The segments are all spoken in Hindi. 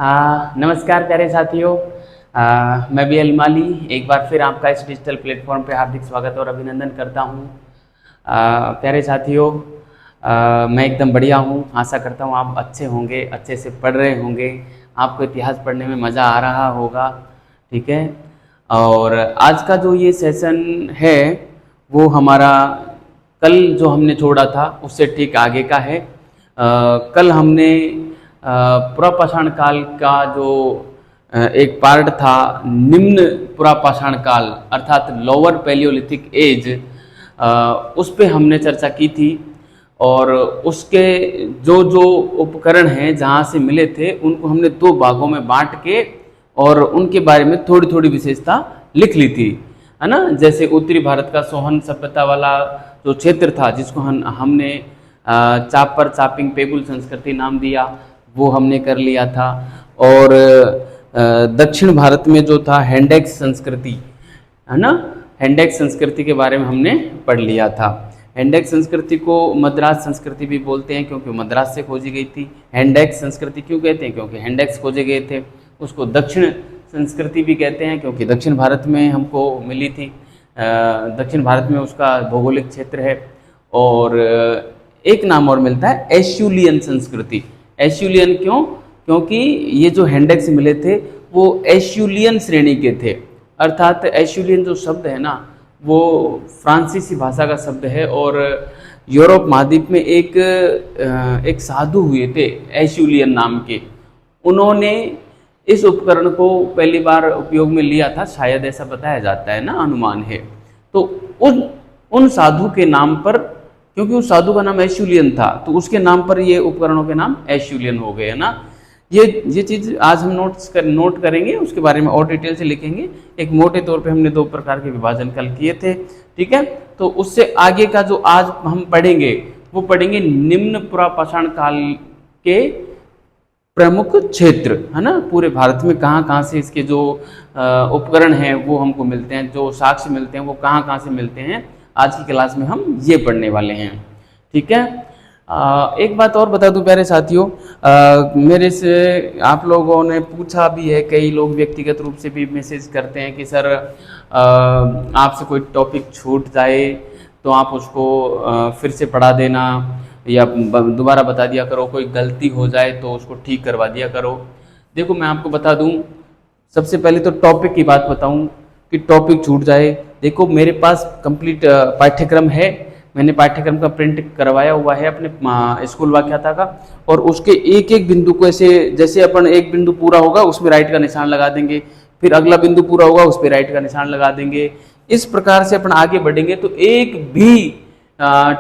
नमस्कार प्यारे साथियों। मैं बी एल माली एक बार फिर आपका इस डिजिटल प्लेटफॉर्म पे हार्दिक स्वागत और अभिनंदन करता हूँ। प्यारे साथियों, मैं एकदम बढ़िया हूँ। आशा करता हूँ आप अच्छे होंगे, अच्छे से पढ़ रहे होंगे, आपको इतिहास पढ़ने में मज़ा आ रहा होगा। ठीक है, और आज का जो ये सेशन है वो हमारा कल जो हमने छोड़ा था उससे ठीक आगे का है। कल हमने पुरापाषाण काल का जो एक पार्ट था, निम्न पुरापाषाण काल अर्थात लोअर पैलियोलिथिक एज, उस पे हमने चर्चा की थी। और उसके जो जो उपकरण हैं जहाँ से मिले थे उनको हमने दो भागों में बांट के और उनके बारे में थोड़ी थोड़ी विशेषता लिख ली थी, है ना। जैसे उत्तरी भारत का सोहन सभ्यता वाला जो क्षेत्र था जिसको हमने चापर चापिंग पेगुल संस्कृति नाम दिया, वो हमने कर लिया था। और दक्षिण भारत में जो था हैंडेक्स संस्कृति, है ना, हैंडेक्स संस्कृति के बारे में हमने पढ़ लिया था। हैंडेक्स संस्कृति को मद्रास संस्कृति भी बोलते हैं क्योंकि मद्रास से खोजी गई थी। हैंडेक्स संस्कृति क्यों कहते हैं? क्योंकि हैंडेक्स खोजे गए थे। उसको दक्षिण संस्कृति भी कहते हैं क्योंकि दक्षिण भारत में हमको मिली थी। दक्षिण भारत में उसका भौगोलिक क्षेत्र है। और एक नाम और मिलता है एश्यूलियन संस्कृति। एश्यूलियन क्यों? क्योंकि ये जो हैंडेक्स मिले थे वो एश्यूलियन श्रेणी के थे। अर्थात एश्यूलियन जो शब्द है ना, वो फ्रांसीसी भाषा का शब्द है। और यूरोप महाद्वीप में एक साधु हुए थे एश्यूलियन नाम के। उन्होंने इस उपकरण को पहली बार उपयोग में लिया था, शायद ऐसा बताया जाता है ना, अनुमान है। तो उन साधु के नाम पर, क्योंकि उस साधु का नाम एश्यूलियन था, तो उसके नाम पर ये उपकरणों के नाम एश्यूलियन हो गए, है ना। ये चीज़ आज हम नोट करेंगे, उसके बारे में और डिटेल से लिखेंगे। एक मोटे तौर पे हमने दो प्रकार के विभाजन कल किए थे, ठीक है। तो उससे आगे का जो आज हम पढ़ेंगे वो पढ़ेंगे निम्न पुरापाषाण काल के प्रमुख क्षेत्र, है ना। पूरे भारत में कहाँ कहाँ से इसके जो उपकरण हैं वो हमको मिलते हैं, जो साक्ष्य मिलते हैं वो कहाँ कहाँ से मिलते हैं, आज की क्लास में हम ये पढ़ने वाले हैं, ठीक है। एक बात और बता दूं प्यारे साथियों, मेरे से आप लोगों ने पूछा भी है, कई लोग व्यक्तिगत रूप से भी मैसेज करते हैं कि सर आपसे कोई टॉपिक छूट जाए तो आप उसको फिर से पढ़ा देना या दोबारा बता दिया करो, कोई गलती हो जाए तो उसको ठीक करवा दिया करो। देखो मैं आपको बता दूं, सबसे पहले तो टॉपिक की बात बताऊं कि टॉपिक छूट जाए। देखो मेरे पास कंप्लीट पाठ्यक्रम है, मैंने पाठ्यक्रम का प्रिंट करवाया हुआ है अपने स्कूल व्याख्याता का। और उसके एक एक बिंदु को ऐसे, जैसे अपन एक बिंदु पूरा होगा उसमें राइट का निशान लगा देंगे, फिर अगला बिंदु पूरा होगा उस पर राइट का निशान लगा देंगे। इस प्रकार से अपन आगे बढ़ेंगे तो एक भी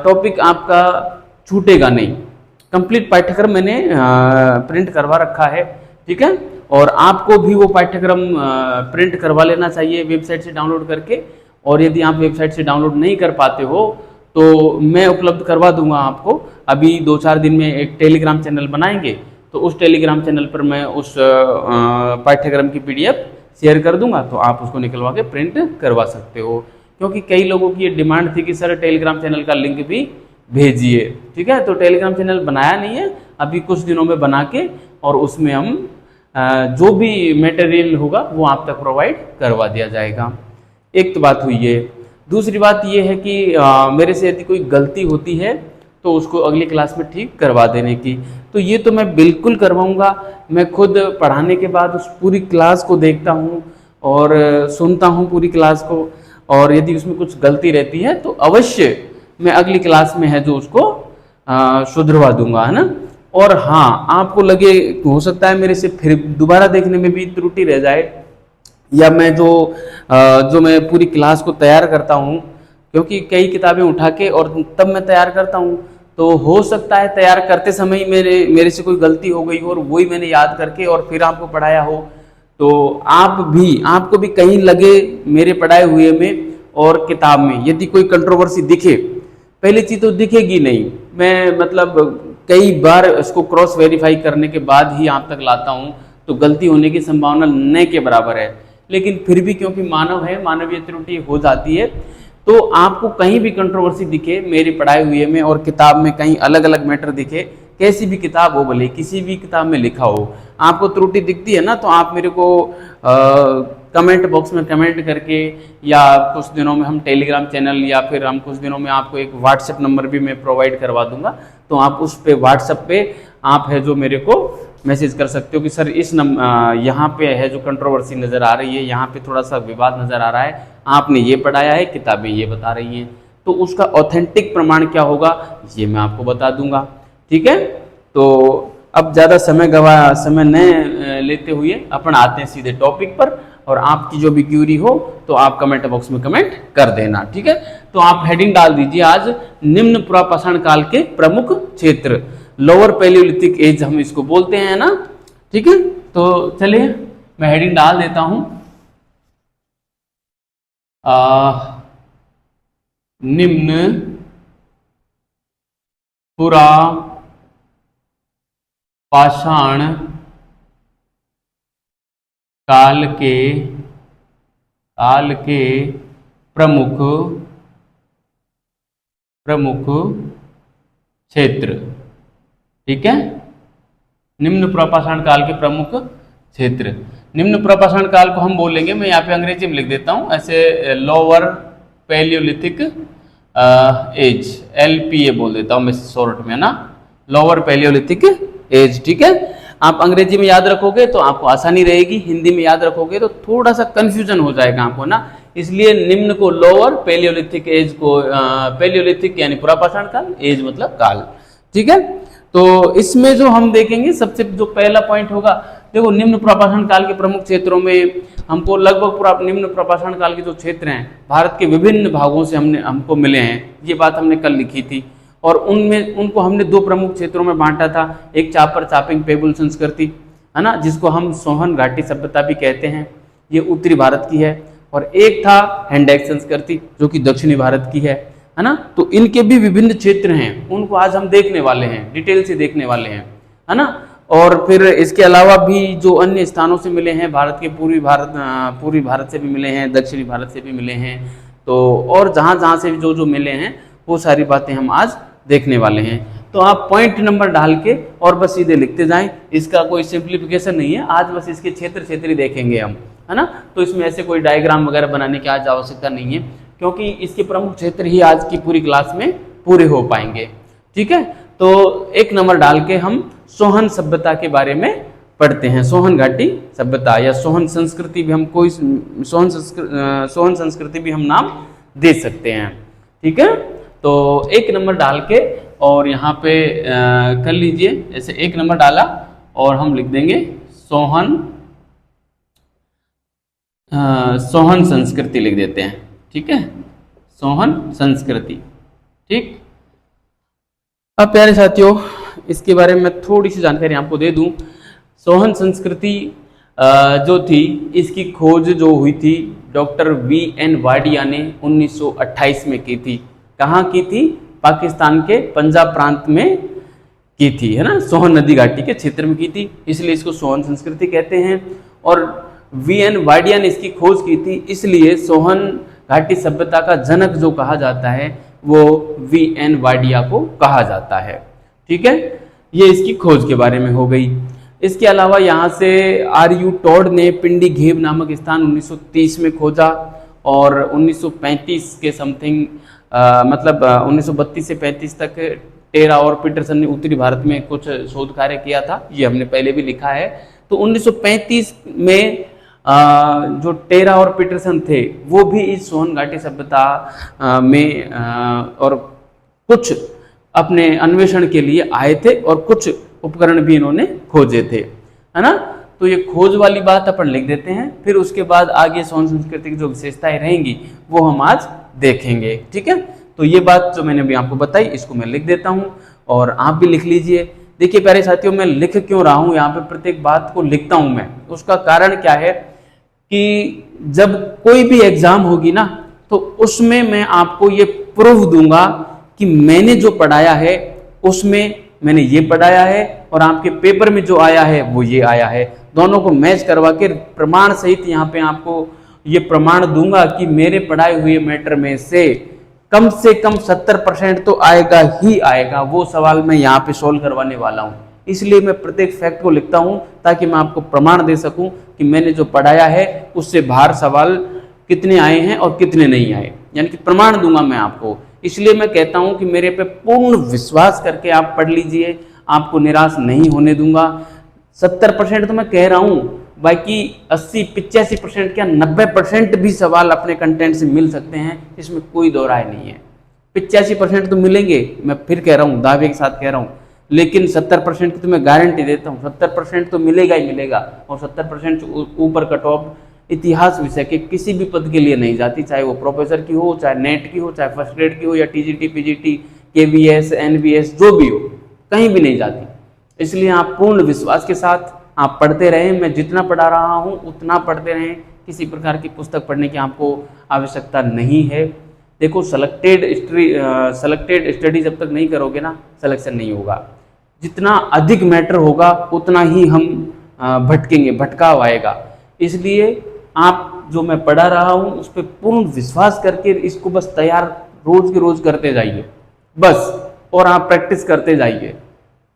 टॉपिक आपका छूटेगा नहीं। कंप्लीट पाठ्यक्रम मैंने प्रिंट करवा रखा है, ठीक है। और आपको भी वो पाठ्यक्रम प्रिंट करवा लेना चाहिए वेबसाइट से डाउनलोड करके। और यदि आप वेबसाइट से डाउनलोड नहीं कर पाते हो तो मैं उपलब्ध करवा दूंगा आपको। अभी 2-4 दिन में एक टेलीग्राम चैनल बनाएंगे, तो उस टेलीग्राम चैनल पर मैं उस पाठ्यक्रम की PDF शेयर कर दूंगा, तो आप उसको निकलवा के प्रिंट करवा सकते हो। क्योंकि कई लोगों की ये डिमांड थी कि सर टेलीग्राम चैनल का लिंक भी भेजिए, ठीक है। तो टेलीग्राम चैनल बनाया नहीं है, अभी कुछ दिनों में बना के और उसमें हम जो भी मटेरियल होगा वो आप तक प्रोवाइड करवा दिया जाएगा। एक तो बात हुई है। दूसरी बात ये है कि मेरे से यदि कोई गलती होती है तो उसको अगली क्लास में ठीक करवा देने की, तो ये तो मैं बिल्कुल करवाऊंगा। मैं खुद पढ़ाने के बाद उस पूरी क्लास को देखता हूँ और सुनता हूँ पूरी क्लास को, और यदि उसमें कुछ गलती रहती है तो अवश्य मैं अगली क्लास में है जो उसको सुधरवा दूंगा, है ना। और हाँ, आपको लगे, हो सकता है मेरे से फिर दोबारा देखने में भी त्रुटि रह जाए, या मैं जो मैं पूरी क्लास को तैयार करता हूँ, क्योंकि कई किताबें उठा के और तब मैं तैयार करता हूँ, तो हो सकता है तैयार करते समय ही मेरे से कोई गलती हो गई हो और वही मैंने याद करके और फिर आपको पढ़ाया हो। तो आपको भी कहीं लगे मेरे पढ़ाए हुए में और किताब में यदि कोई कंट्रोवर्सी दिखे, पहली चीज तो दिखेगी नहीं, मैं मतलब कई बार इसको क्रॉस वेरीफाई करने के बाद ही आप तक लाता हूँ, तो गलती होने की संभावना न के बराबर है। लेकिन फिर भी क्योंकि मानव है, मानवीय त्रुटि हो जाती है, तो आपको कहीं भी कंट्रोवर्सी दिखे मेरे पढ़ाए हुए में और किताब में कहीं अलग अलग मैटर दिखे, कैसी भी किताब हो, भले किसी भी किताब में लिखा हो, आपको त्रुटि दिखती है ना, तो आप मेरे को कमेंट बॉक्स में कमेंट करके, या कुछ दिनों में हम टेलीग्राम चैनल, या फिर हम कुछ दिनों में आपको एक व्हाट्सएप नंबर भी मैं प्रोवाइड करवा दूंगा, तो आप उस पे व्हाट्सएप पे आप है जो मेरे को मैसेज कर सकते हो कि सर इस यहाँ पे है जो कंट्रोवर्सी नज़र आ रही है, यहाँ पे थोड़ा सा विवाद नज़र आ रहा है, आपने ये पढ़ाया है, किताबें ये बता रही हैं, तो उसका ऑथेंटिक प्रमाण क्या होगा ये मैं आपको बता दूंगा। ठीक है, तो अब ज़्यादा समय न लेते हुए अपन आते हैं सीधे टॉपिक पर, और आपकी जो भी क्यूरी हो तो आप कमेंट बॉक्स में कमेंट कर देना। ठीक है, तो आप हेडिंग डाल दीजिए आज निम्न पुरापाषाण काल के प्रमुख क्षेत्र, लोअर पैलियोलिथिक एज हम इसको बोलते हैं ना। ठीक है, तो चलिए मैं हेडिंग डाल देता हूं, निम्न पुरापाषाण काल के प्रमुख क्षेत्र। ठीक है, निम्न पुरापाषाण काल के प्रमुख क्षेत्र। निम्न पुरापाषाण काल को हम बोलेंगे, मैं यहाँ पे अंग्रेजी में लिख देता हूँ ऐसे, लोअर पैलियोलिथिक एज, LPA बोल देता हूँ मैं शॉर्ट में ना, लोअर पैलियोलिथिक एज। ठीक है, आप अंग्रेजी में याद रखोगे तो आपको आसानी रहेगी, हिंदी में याद रखोगे तो थोड़ा सा कंफ्यूजन हो जाएगा आपको ना, इसलिए निम्न को लोअर, पैलियोलिथिक एज को पैलियोलिथिक यानी पुरापाषाण काल, एज मतलब काल। ठीक है, तो इसमें जो हम देखेंगे सबसे जो पहला पॉइंट होगा, देखो निम्न पुरापाषाण काल के प्रमुख क्षेत्रों में हमको लगभग निम्न पुरापाषाण काल के जो क्षेत्र हैं भारत के विभिन्न भागों से हमको मिले हैं, ये बात हमने कल लिखी थी, और उनको हमने दो प्रमुख क्षेत्रों में बांटा था, एक चापर चापिंग पेबुल संस्कृति है ना, जिसको हम सोहन घाटी सभ्यता भी कहते हैं, ये उत्तरी भारत की है, और एक था हैंडेक संस्कृति जो कि दक्षिणी भारत की है ना। तो इनके भी विभिन्न क्षेत्र हैं, उनको आज हम देखने वाले हैं, डिटेल से देखने वाले हैं, है ना। और फिर इसके अलावा भी जो अन्य स्थानों से मिले हैं, भारत के पूर्वी भारत से भी मिले हैं, दक्षिणी भारत से भी मिले हैं, तो और जहाँ जहाँ से जो जो मिले हैं वो सारी बातें हम आज देखने वाले हैं। तो आप पॉइंट नंबर डाल के और बस सीधे लिखते जाएं, इसका कोई सिंप्लीफिकेशन नहीं है, आज बस इसके क्षेत्र ही देखेंगे हम, है ना। तो इसमें ऐसे कोई डायग्राम वगैरह बनाने की आज आवश्यकता नहीं है, क्योंकि इसके प्रमुख क्षेत्र ही आज की पूरी क्लास में पूरे हो पाएंगे। ठीक है, तो एक नंबर डाल के हम सोहन सभ्यता के बारे में पढ़ते हैं। सोहन घाटी सभ्यता या सोहन संस्कृति भी हम कोई सोहन संस्कृति भी हम नाम दे सकते हैं। ठीक है, तो एक नंबर डाल के और यहाँ पे कर लीजिए, ऐसे एक नंबर डाला और हम लिख देंगे सोहन संस्कृति लिख देते हैं। ठीक है, सोहन संस्कृति। ठीक, अब प्यारे साथियों इसके बारे में थोड़ी सी जानकारी आपको दे दूं। सोहन संस्कृति जो थी, इसकी खोज जो हुई थी डॉक्टर VN वाडिया ने 1928 में की थी। कहाँ की थी? पाकिस्तान के पंजाब प्रांत में की थी, है ना, सोहन नदी घाटी के क्षेत्र में की थी, इसलिए इसको सोहन संस्कृति कहते हैं। और VN वाडिया ने इसकी खोज की थी, इसलिए सोहन घाटी सभ्यता का जनक जो कहा जाता है वो VN वाडिया को कहा जाता है। ठीक है, ये इसकी खोज के बारे में हो गई। इसके अलावा यहाँ से RU टॉड ने पिंडी घेब नामक स्थान 1930 में खोजा, और 1935 के समथिंग मतलब 1932 से 35 तक टेरा और पीटरसन ने उत्तरी भारत में कुछ शोध कार्य किया था, ये हमने पहले भी लिखा है। तो 1935 में जो टेरा और पीटरसन थे वो भी इस सोहन घाटी सभ्यता में और कुछ अपने अन्वेषण के लिए आए थे, और कुछ उपकरण भी इन्होंने खोजे थे, है ना। तो ये खोज वाली बात अपन लिख देते हैं, फिर उसके बाद आगे सोहन संस्कृति की जो विशेषताएं रहेंगी वो हम आज देखेंगे। ठीक है, तो ये बात जो मैंने अभी आपको बताई इसको मैं लिख देता हूँ और आप भी लिख लीजिए। देखिए प्यारे साथियों, मैं लिख क्यों रहा हूँ, यहाँ पे प्रत्येक बात को लिखता हूँ मैं, उसका कारण क्या है कि जब कोई भी एग्जाम होगी ना तो उसमें मैं आपको ये प्रूफ दूंगा कि मैंने जो पढ़ाया है उसमें मैंने ये पढ़ाया है और आपके पेपर में जो आया है वो ये आया है, दोनों को मैच करवा के प्रमाण सहित यहाँ पे आपको ये प्रमाण दूंगा कि मेरे पढ़ाए हुए मैटर में से कम 70% तो आएगा ही आएगा। वो सवाल मैं यहाँ पे सोल्व करवाने वाला हूँ, इसलिए मैं प्रत्येक फैक्ट को लिखता हूं ताकि मैं आपको प्रमाण दे सकूं कि मैंने जो पढ़ाया है उससे बाहर सवाल कितने आए हैं और कितने नहीं आए, यानी कि प्रमाण दूंगा मैं आपको। इसलिए मैं कहता हूं कि मेरे पे पूर्ण विश्वास करके आप पढ़ लीजिए, आपको निराश नहीं होने दूंगा। 70% तो मैं कह रहा हूं, बाकी 80-85% क्या 90% भी सवाल अपने कंटेंट से मिल सकते हैं, इसमें कोई दो राय नहीं है। 85% तो मिलेंगे, मैं फिर कह रहा हूँ, दावे के साथ कह रहा हूँ, लेकिन 70% की तो मैं गारंटी देता हूँ, 70% तो मिलेगा ही मिलेगा। और 70% ऊपर कट ऑफ इतिहास विषय के किसी भी पद के लिए नहीं जाती, चाहे वो प्रोफेसर की हो, चाहे नेट की हो, चाहे फर्स्ट ग्रेड की हो, या टीजीटी, पीजीटी, केवीएस, एनवीएस, जो भी हो, कहीं भी नहीं जाती। इसलिए आप पूर्ण विश्वास के साथ आप पढ़ते रहें, मैं जितना पढ़ा रहा हूँ उतना पढ़ते रहें, किसी प्रकार की पुस्तक पढ़ने की आपको आवश्यकता नहीं है। देखो, सेलेक्टेड स्टडी जब तक नहीं करोगे ना, सिलेक्शन नहीं होगा। जितना अधिक मैटर होगा उतना ही हम भटकेंगे, भटकाव आएगा। इसलिए आप जो मैं पढ़ा रहा हूँ उस पर पूर्ण विश्वास करके इसको बस तैयार रोज के रोज करते जाइए बस, और आप प्रैक्टिस करते जाइए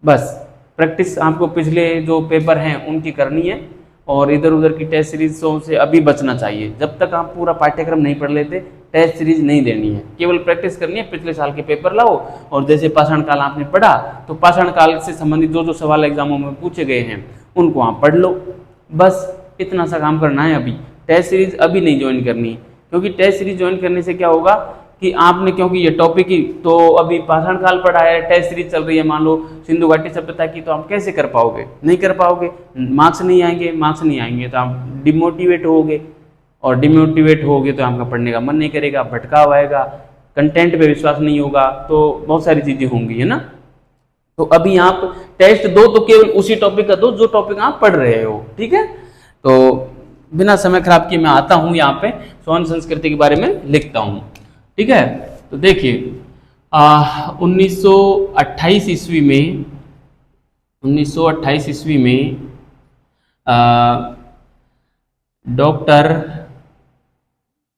बस। प्रैक्टिस आपको पिछले जो पेपर हैं उनकी करनी है, और इधर उधर की टेस्ट सीरीजों से अभी बचना चाहिए। जब तक आप पूरा पाठ्यक्रम नहीं पढ़ लेते, टेस्ट सीरीज नहीं देनी है, केवल प्रैक्टिस करनी है। पिछले साल के पेपर लाओ, और जैसे पाषाण काल आपने पढ़ा तो पाषाण काल से संबंधित जो जो सवाल एग्जामों में पूछे गए हैं उनको आप पढ़ लो, बस इतना सा काम करना है। अभी टेस्ट सीरीज अभी नहीं ज्वाइन करनी है, क्योंकि टेस्ट सीरीज ज्वाइन करने से क्या होगा कि आपने, क्योंकि ये टॉपिक ही तो अभी पाषाण काल पढ़ा है, टेस्ट सीरीज चल रही है, मान लो सिंधु घाटी सभ्यता की, तो आप कैसे कर पाओगे? नहीं कर पाओगे, मार्क्स नहीं आएंगे तो आप डिमोटिवेट होगे, और डिमोटिवेट होगे तो आपका पढ़ने का मन नहीं करेगा, भटकाव आएगा, कंटेंट पे विश्वास नहीं होगा, तो बहुत सारी चीजें होंगी, है ना। तो अभी आप टेस्ट दो तो केवल उसी टॉपिक का दो जो टॉपिक आप पढ़ रहे हो, ठीक है। तो बिना समय खराब किए मैं आता हूँ यहाँ पे, सोहन संस्कृति के बारे में लिखता हूँ, ठीक है। तो देखिए 1928 ईस्वी में डॉक्टर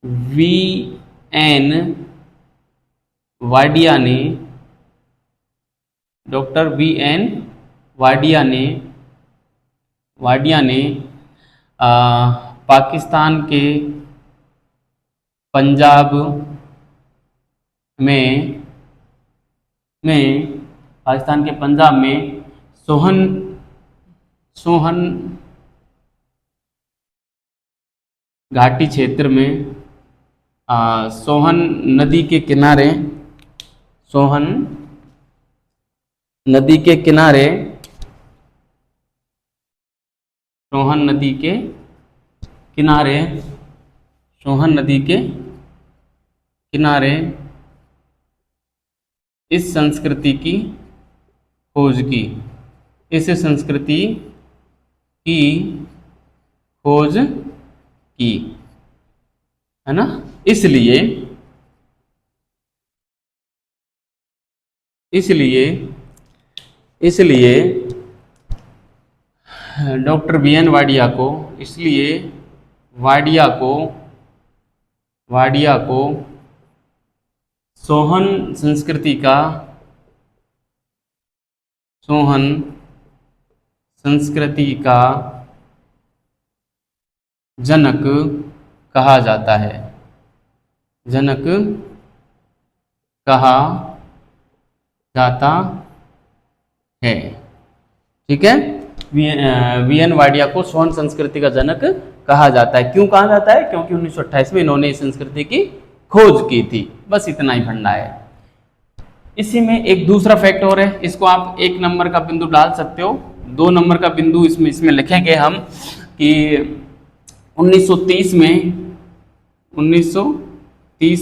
वी.एन. वाडिया ने पाकिस्तान के पंजाब में सोहन घाटी क्षेत्र में सोहन नदी के किनारे इस संस्कृति की खोज की, है ना। इसलिए डॉक्टर वी.एन. वाडिया को सोहन संस्कृति का जनक कहा जाता है, ठीक है। वी.एन. वाडिया को सोहन संस्कृति का जनक कहा जाता है। क्यों कहा जाता है? क्योंकि 1928 में इन्होंने इस संस्कृति की खोज की थी, बस इतना ही फंडा है। इसी में एक दूसरा फैक्ट और है, इसको आप 1 नंबर का बिंदु डाल सकते हो, 2 नंबर का बिंदु इसमें लिखेंगे हम कि 1930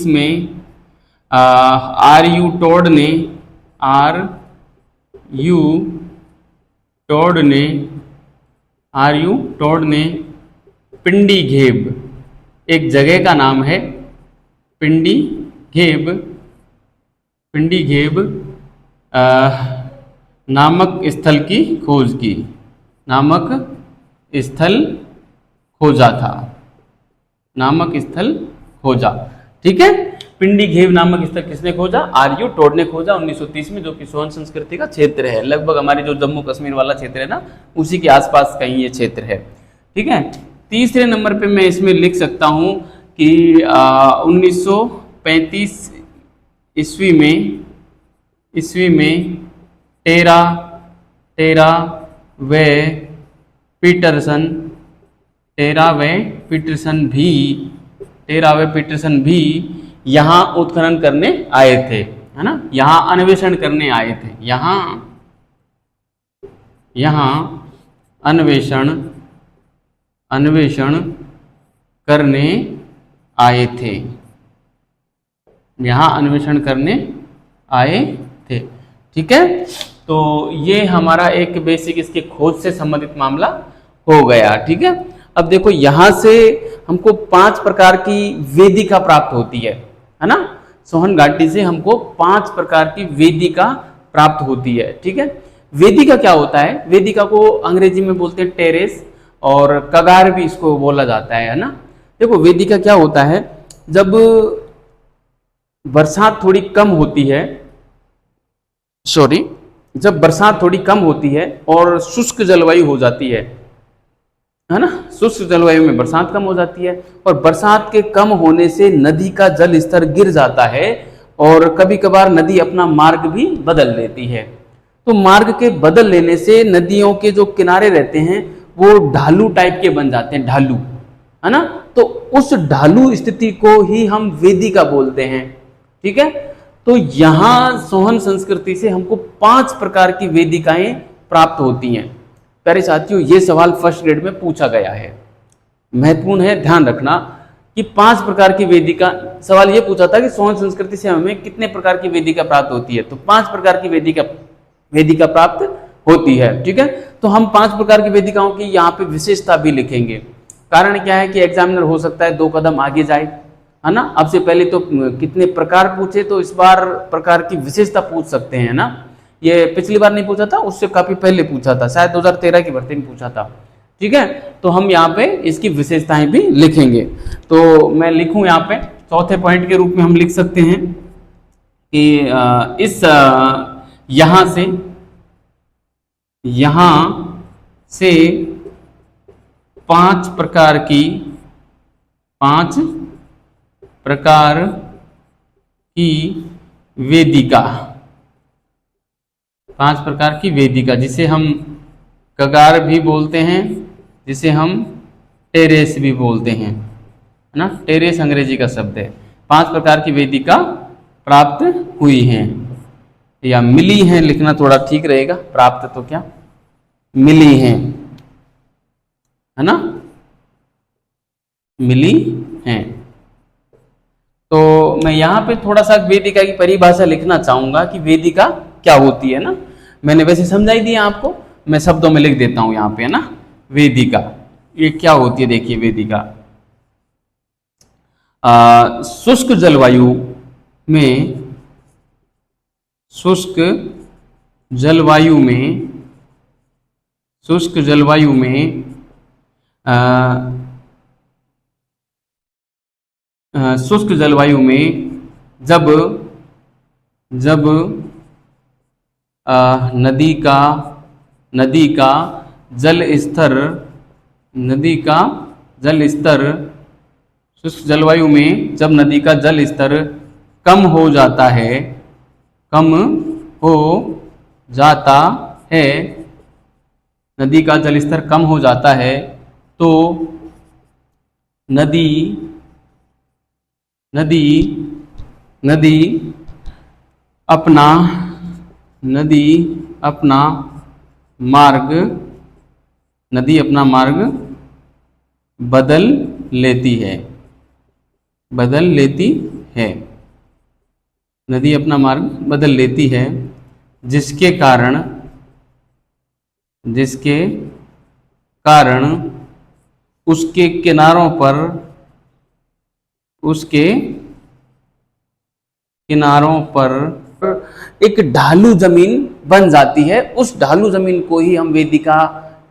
में आर यू टोड ने पिंडी घेब, एक जगह का नाम है पिंडी घेब नामक स्थल की खोज की, नामक स्थल खोजा, ठीक है। पिंडी घेव नामक स्थल किसने खोजा? आर्यो टोड ने खोजा 1930 में, जो कि सोहन संस्कृति का क्षेत्र है। लगभग हमारे जो जम्मू कश्मीर वाला क्षेत्र है ना, उसी के आसपास कहीं ये क्षेत्र है। ठीक है। तीसरे नंबर पे मैं इसमें लिख सकता हूं कि 1935 ईस्वी में टेरा व पीटरसन भी यहाँ उत्खनन करने आए थे, है ना, यहाँ अन्वेषण करने आए थे, यहाँ अन्वेषण करने आए थे, यहाँ अन्वेषण करने आए थे। ठीक है। तो ये हमारा एक बेसिक इसके खोज से संबंधित मामला हो गया। ठीक है। अब देखो यहां से हमको 5 प्रकार की वेदिका प्राप्त होती है ना। सोहन घाटी से हमको 5 प्रकार की वेदिका प्राप्त होती है। ठीक है। वेदिका क्या होता है? वेदिका को अंग्रेजी में बोलते हैं टेरेस, और कगार भी इसको बोला जाता है ना। देखो वेदिका क्या होता है, जब बरसात थोड़ी कम होती है, जब बरसात थोड़ी कम होती है और शुष्क जलवायु हो जाती है ना, शुष्क जलवायु में बरसात कम हो जाती है, और बरसात के कम होने से नदी का जल स्तर गिर जाता है, और कभी कभार नदी अपना मार्ग भी बदल लेती है। तो मार्ग के बदल लेने से नदियों के जो किनारे रहते हैं वो ढालू टाइप के बन जाते हैं, ढालू, है ना। तो उस ढालू स्थिति को ही हम वेदिका बोलते हैं। ठीक है। तो यहां सोहन संस्कृति से हमको 5 प्रकार की वेदिकाएं प्राप्त होती हैं। प्यारे साथियों, ये सवाल फर्स्ट ग्रेड में पूछा गया है, महत्वपूर्ण है, ध्यान रखना कि 5 प्रकार की वेदिका। सवाल ये पूछा था कि सोहन संस्कृति से हमें कितने प्रकार की वेदिका प्राप्त होती है, तो 5 प्रकार की वेदिका प्राप्त होती है। ठीक है। तो हम 5 प्रकार की वेदिकाओं की यहाँ पे विशेषता भी लिखेंगे। कारण क्या है कि एग्जामिनर हो सकता है 2 कदम आगे जाए, है ना। अब से पहले तो कितने प्रकार पूछे, तो इस बार प्रकार की विशेषता पूछ सकते हैं ना। ये पिछली बार नहीं पूछा था, उससे काफी पहले पूछा था, शायद 2013 की भर्ती में पूछा था। ठीक है। तो हम यहाँ पे इसकी विशेषताएं भी लिखेंगे। तो मैं लिखूं यहाँ पे चौथे पॉइंट के रूप में हम लिख सकते हैं कि इस यहाँ से 5 प्रकार की वेदिका, 5 प्रकार की वेदिका, जिसे हम कगार भी बोलते हैं, जिसे हम टेरेस भी बोलते हैं, है ना। टेरेस अंग्रेजी का शब्द है। 5 प्रकार की वेदिका प्राप्त हुई हैं, या मिली हैं लिखना थोड़ा ठीक रहेगा, प्राप्त तो क्या, मिली हैं, है ना, मिली हैं। तो मैं यहाँ पे थोड़ा सा वेदिका की परिभाषा लिखना चाहूंगा कि वेदिका क्या होती है ना। मैंने वैसे समझाई दिया आपको, मैं शब्दों में लिख देता हूं यहाँ पे, है ना। वेदिका ये क्या होती है, देखिए वेदिका शुष्क जलवायु में जब नदी का जल स्तर शुष्क जलवायु में जब नदी का जल स्तर कम हो जाता है, नदी का जल स्तर कम हो जाता है, तो नदी अपना मार्ग बदल लेती है। नदी अपना मार्ग बदल लेती है, जिसके कारण उसके किनारों पर एक ढालू जमीन बन जाती है। उस ढालू जमीन को ही हम वेदिका,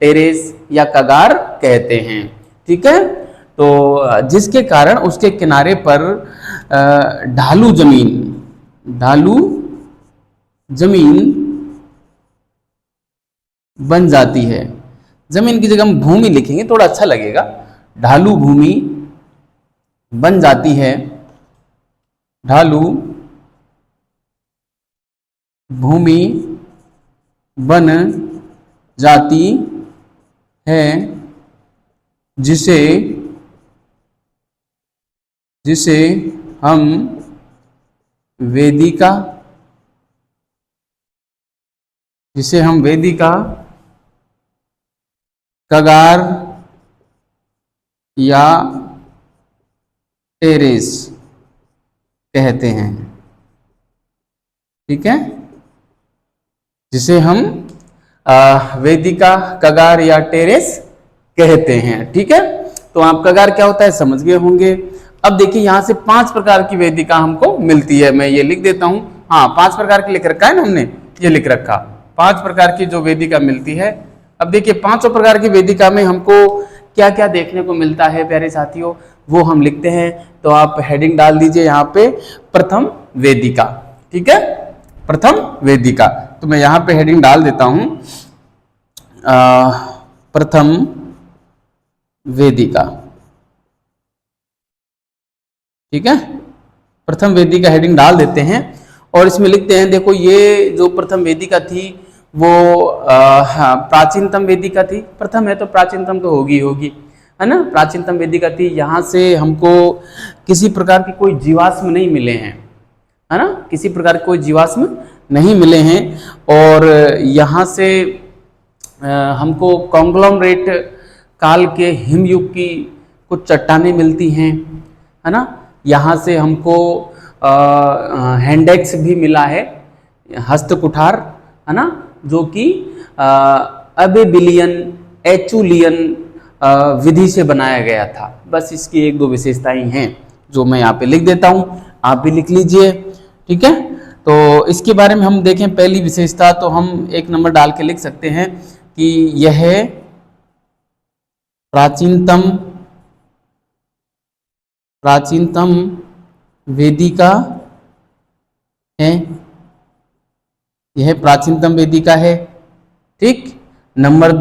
टेरेस या कगार कहते हैं। ठीक है। तो जिसके कारण उसके किनारे पर ढालू जमीन बन जाती है। जमीन की जगह हम भूमि लिखेंगे, थोड़ा अच्छा लगेगा। ढालू भूमि बन जाती है, ढालू भूमि बन जाती है, जिसे हम वेदिका कगार या टेरेस कहते हैं। ठीक है, जिसे हम वेदिका कगार या टेरेस कहते हैं। ठीक है, तो आप कगार क्या होता है समझ गए होंगे। अब देखिए यहां से 5 प्रकार की वेदिका हमको मिलती है। मैं ये लिख देता हूं, हाँ 5 प्रकार की लिख रखा है ना हमने, ये लिख रखा 5 प्रकार की जो वेदिका मिलती है। अब देखिए 5 प्रकार की वेदिका में हमको क्या क्या देखने को मिलता है प्यारे साथियों, वो हम लिखते हैं। तो आप हेडिंग डाल दीजिए यहाँ पे, प्रथम वेदिका। ठीक है, प्रथम वेदिका। तो मैं यहाँ पे हेडिंग डाल देता हूं, प्रथम वेदिका। ठीक है, प्रथम वेदिका हेडिंग डाल देते हैं और इसमें लिखते हैं, देखो ये जो प्रथम वेदिका थी वो प्राचीनतम वेदिका थी। प्रथम है तो प्राचीनतम तो होगी है ना। प्राचीनतम वेदिका थी, यहाँ से हमको किसी प्रकार के कोई जीवाश्म नहीं मिले हैं, है ना, किसी प्रकार के कोई जीवाश्म नहीं मिले हैं। और यहाँ से हमको कॉन्ग्लोमरेट काल के हिमयुग की कुछ चट्टानें मिलती हैं, है ना। यहाँ से हमको हैंडेक्स भी मिला है, हस्तकुठार, है ना, जो कि अबेबिलियन एचुलियन विधि से बनाया गया था। बस इसकी 1-2 विशेषताएं हैं जो मैं यहाँ पे लिख देता हूँ, आप भी लिख लीजिए। ठीक है, तो इसके बारे में हम देखें। पहली विशेषता तो हम 1 नंबर डाल के लिख सकते हैं कि यह प्राचीनतम वेदिका है, यह प्राचीनतम वेदिका है। ठीक, नंबर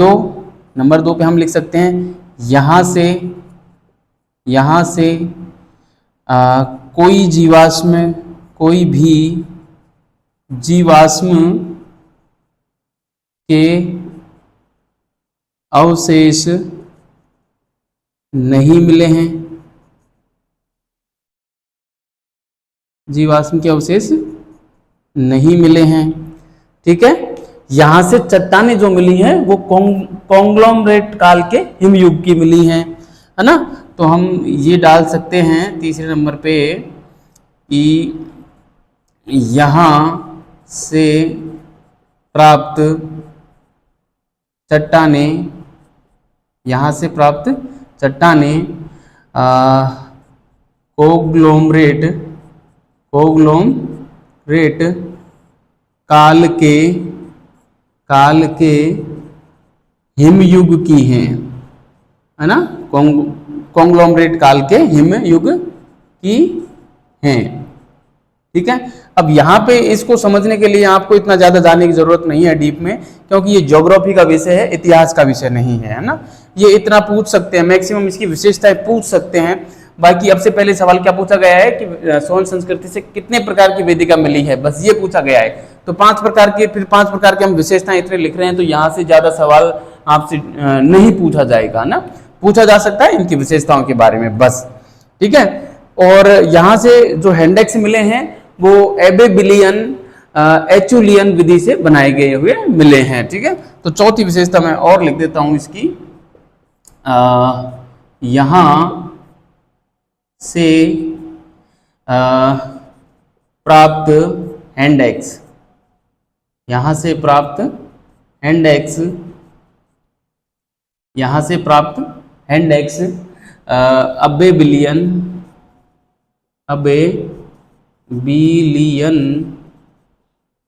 2 पे हम लिख सकते हैं यहाँ से कोई भी जीवाश्म के अवशेष नहीं मिले हैं, जीवाश्म के अवशेष नहीं मिले हैं। ठीक है, यहां से चट्टानें जो मिली हैं वो कॉन्ग्लोमरेट काल के हिमयुग की मिली हैं, है ना। तो हम ये डाल सकते हैं तीसरे नंबर पे कि यहां से प्राप्त चट्टानें कोग्लोमरेट काल के हिमयुग की हैं, है ना। कॉन्ग्लोमरेट काल के हिमयुग की हैं। ठीक है, अब यहाँ पे इसको समझने के लिए आपको इतना ज्यादा जाने की जरूरत नहीं है डीप में, क्योंकि ये ज्योग्राफी का विषय है, इतिहास का विषय नहीं है ना। ये इतना पूछ सकते हैं, मैक्सिमम इसकी विशेषताएं पूछ सकते हैं। बाकी अब से पहले सवाल क्या पूछा गया है कि सोन संस्कृति से कितने प्रकार की वेदिका मिली है, बस ये पूछा गया है। तो 5 प्रकार की, फिर 5 प्रकार की हम विशेषताएं इतने लिख रहे हैं, तो यहाँ से ज्यादा सवाल आपसे नहीं पूछा जाएगा ना। पूछा जा सकता है इनकी विशेषताओं के बारे में बस। ठीक है, और यहाँ से जो हैंडेक्स मिले हैं वो एबेबिलियन एचुलियन विधि से बनाए गए हुए मिले हैं। ठीक है, तो चौथी विशेषता मैं और लिख देता हूं इसकी, यहाँ से प्राप्त हैंडेक्स, यहाँ से प्राप्त हैंडेक्स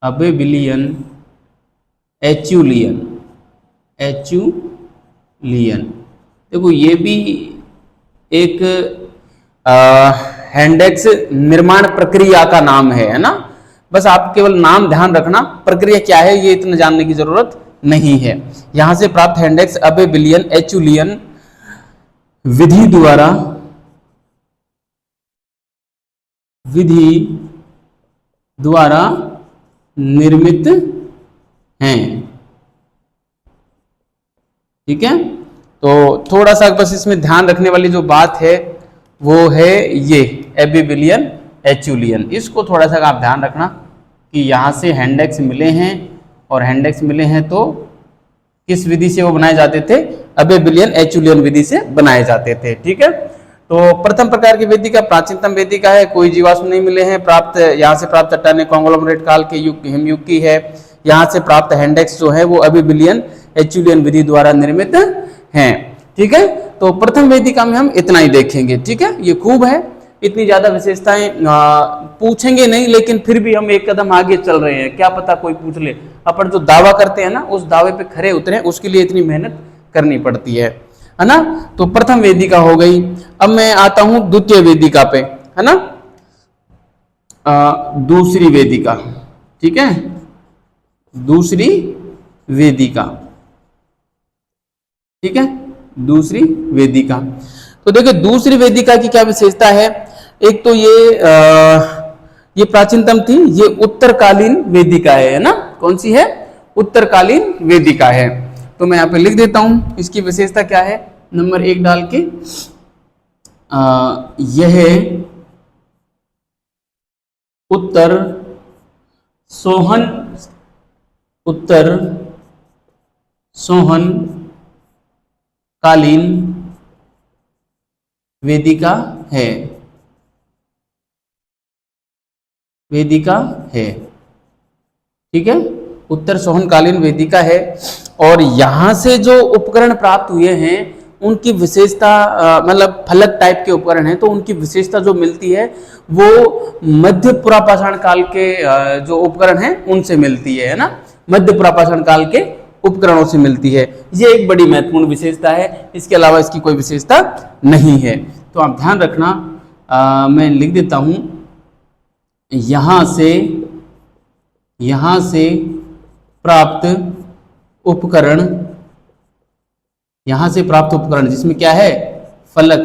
अबेबिलियन एचुलियन। देखो ये भी एक हैंडेक्स निर्माण प्रक्रिया का नाम है ना। बस आप केवल नाम ध्यान रखना, प्रक्रिया क्या है ये इतना जानने की जरूरत नहीं है। यहां से प्राप्त हैंडेक्स अबेलियन एचुलियन विधि द्वारा निर्मित हैं। ठीक है, तो थोड़ा सा बस इसमें ध्यान रखने वाली जो बात है वो है ये एबेलियन एचुलियन। इसको थोड़ा सा आप ध्यान रखना कि यहाँ से हैंडेक्स मिले हैं, और हैंडेक्स मिले हैं तो किस विधि से वो बनाए जाते थे, अबेलियन एचुलियन विधि से बनाए जाते थे। ठीक है, तो प्रथम प्रकार की वेदिका प्राचीनतम वेदिका है, कोई जीवाश्म नहीं मिले हैं। प्राप्त यहाँ से प्राप्त चट्टाने कॉन्ग्लोमरेट काल के युग हिमयुग की है। यहाँ से प्राप्त हैंडेक्स जो है वो अबेलियन एचुलियन विधि द्वारा निर्मित हैं। ठीक है, तो प्रथम वेदिका में हम इतना ही देखेंगे। ठीक है, ये खूब है, इतनी ज्यादा विशेषताएं पूछेंगे नहीं, लेकिन फिर भी हम एक कदम आगे चल रहे हैं, क्या पता कोई पूछ ले। अपन जो दावा करते हैं ना उस दावे पे खरे उतरे, उसके लिए इतनी मेहनत करनी पड़ती है ना। तो प्रथम वेदिका हो गई। अब मैं आता हूं द्वितीय वेदिका पे, है ना, दूसरी वेदिका। ठीक है, दूसरी वेदिका। ठीक है, दूसरी वेदिका। तो देखिए दूसरी वेदिका की क्या विशेषता है। एक तो ये प्राचीनतम थी, ये उत्तरकालीन वेदिका है ना। कौन सी है, उत्तरकालीन वेदिका है। तो मैं यहाँ पे लिख देता हूं इसकी विशेषता क्या है, नंबर 1 डाल के। यह उत्तर सोहन कालीन वेदिका है। ठीक है, उत्तर सोहनकालीन वेदिका है। और यहां से जो उपकरण प्राप्त हुए हैं उनकी विशेषता, मतलब फलक टाइप के उपकरण हैं, तो उनकी विशेषता जो मिलती है वो मध्य पुरापाषाण काल के जो उपकरण हैं उनसे मिलती है ना, मध्य पुरापाषाण काल के उपकरणों से मिलती है। ये एक बड़ी महत्वपूर्ण विशेषता है, इसके अलावा इसकी कोई विशेषता नहीं है। तो आप ध्यान रखना, मैं लिख देता हूं यहां से प्राप्त उपकरण, यहां से प्राप्त उपकरण जिसमें क्या है, फलक,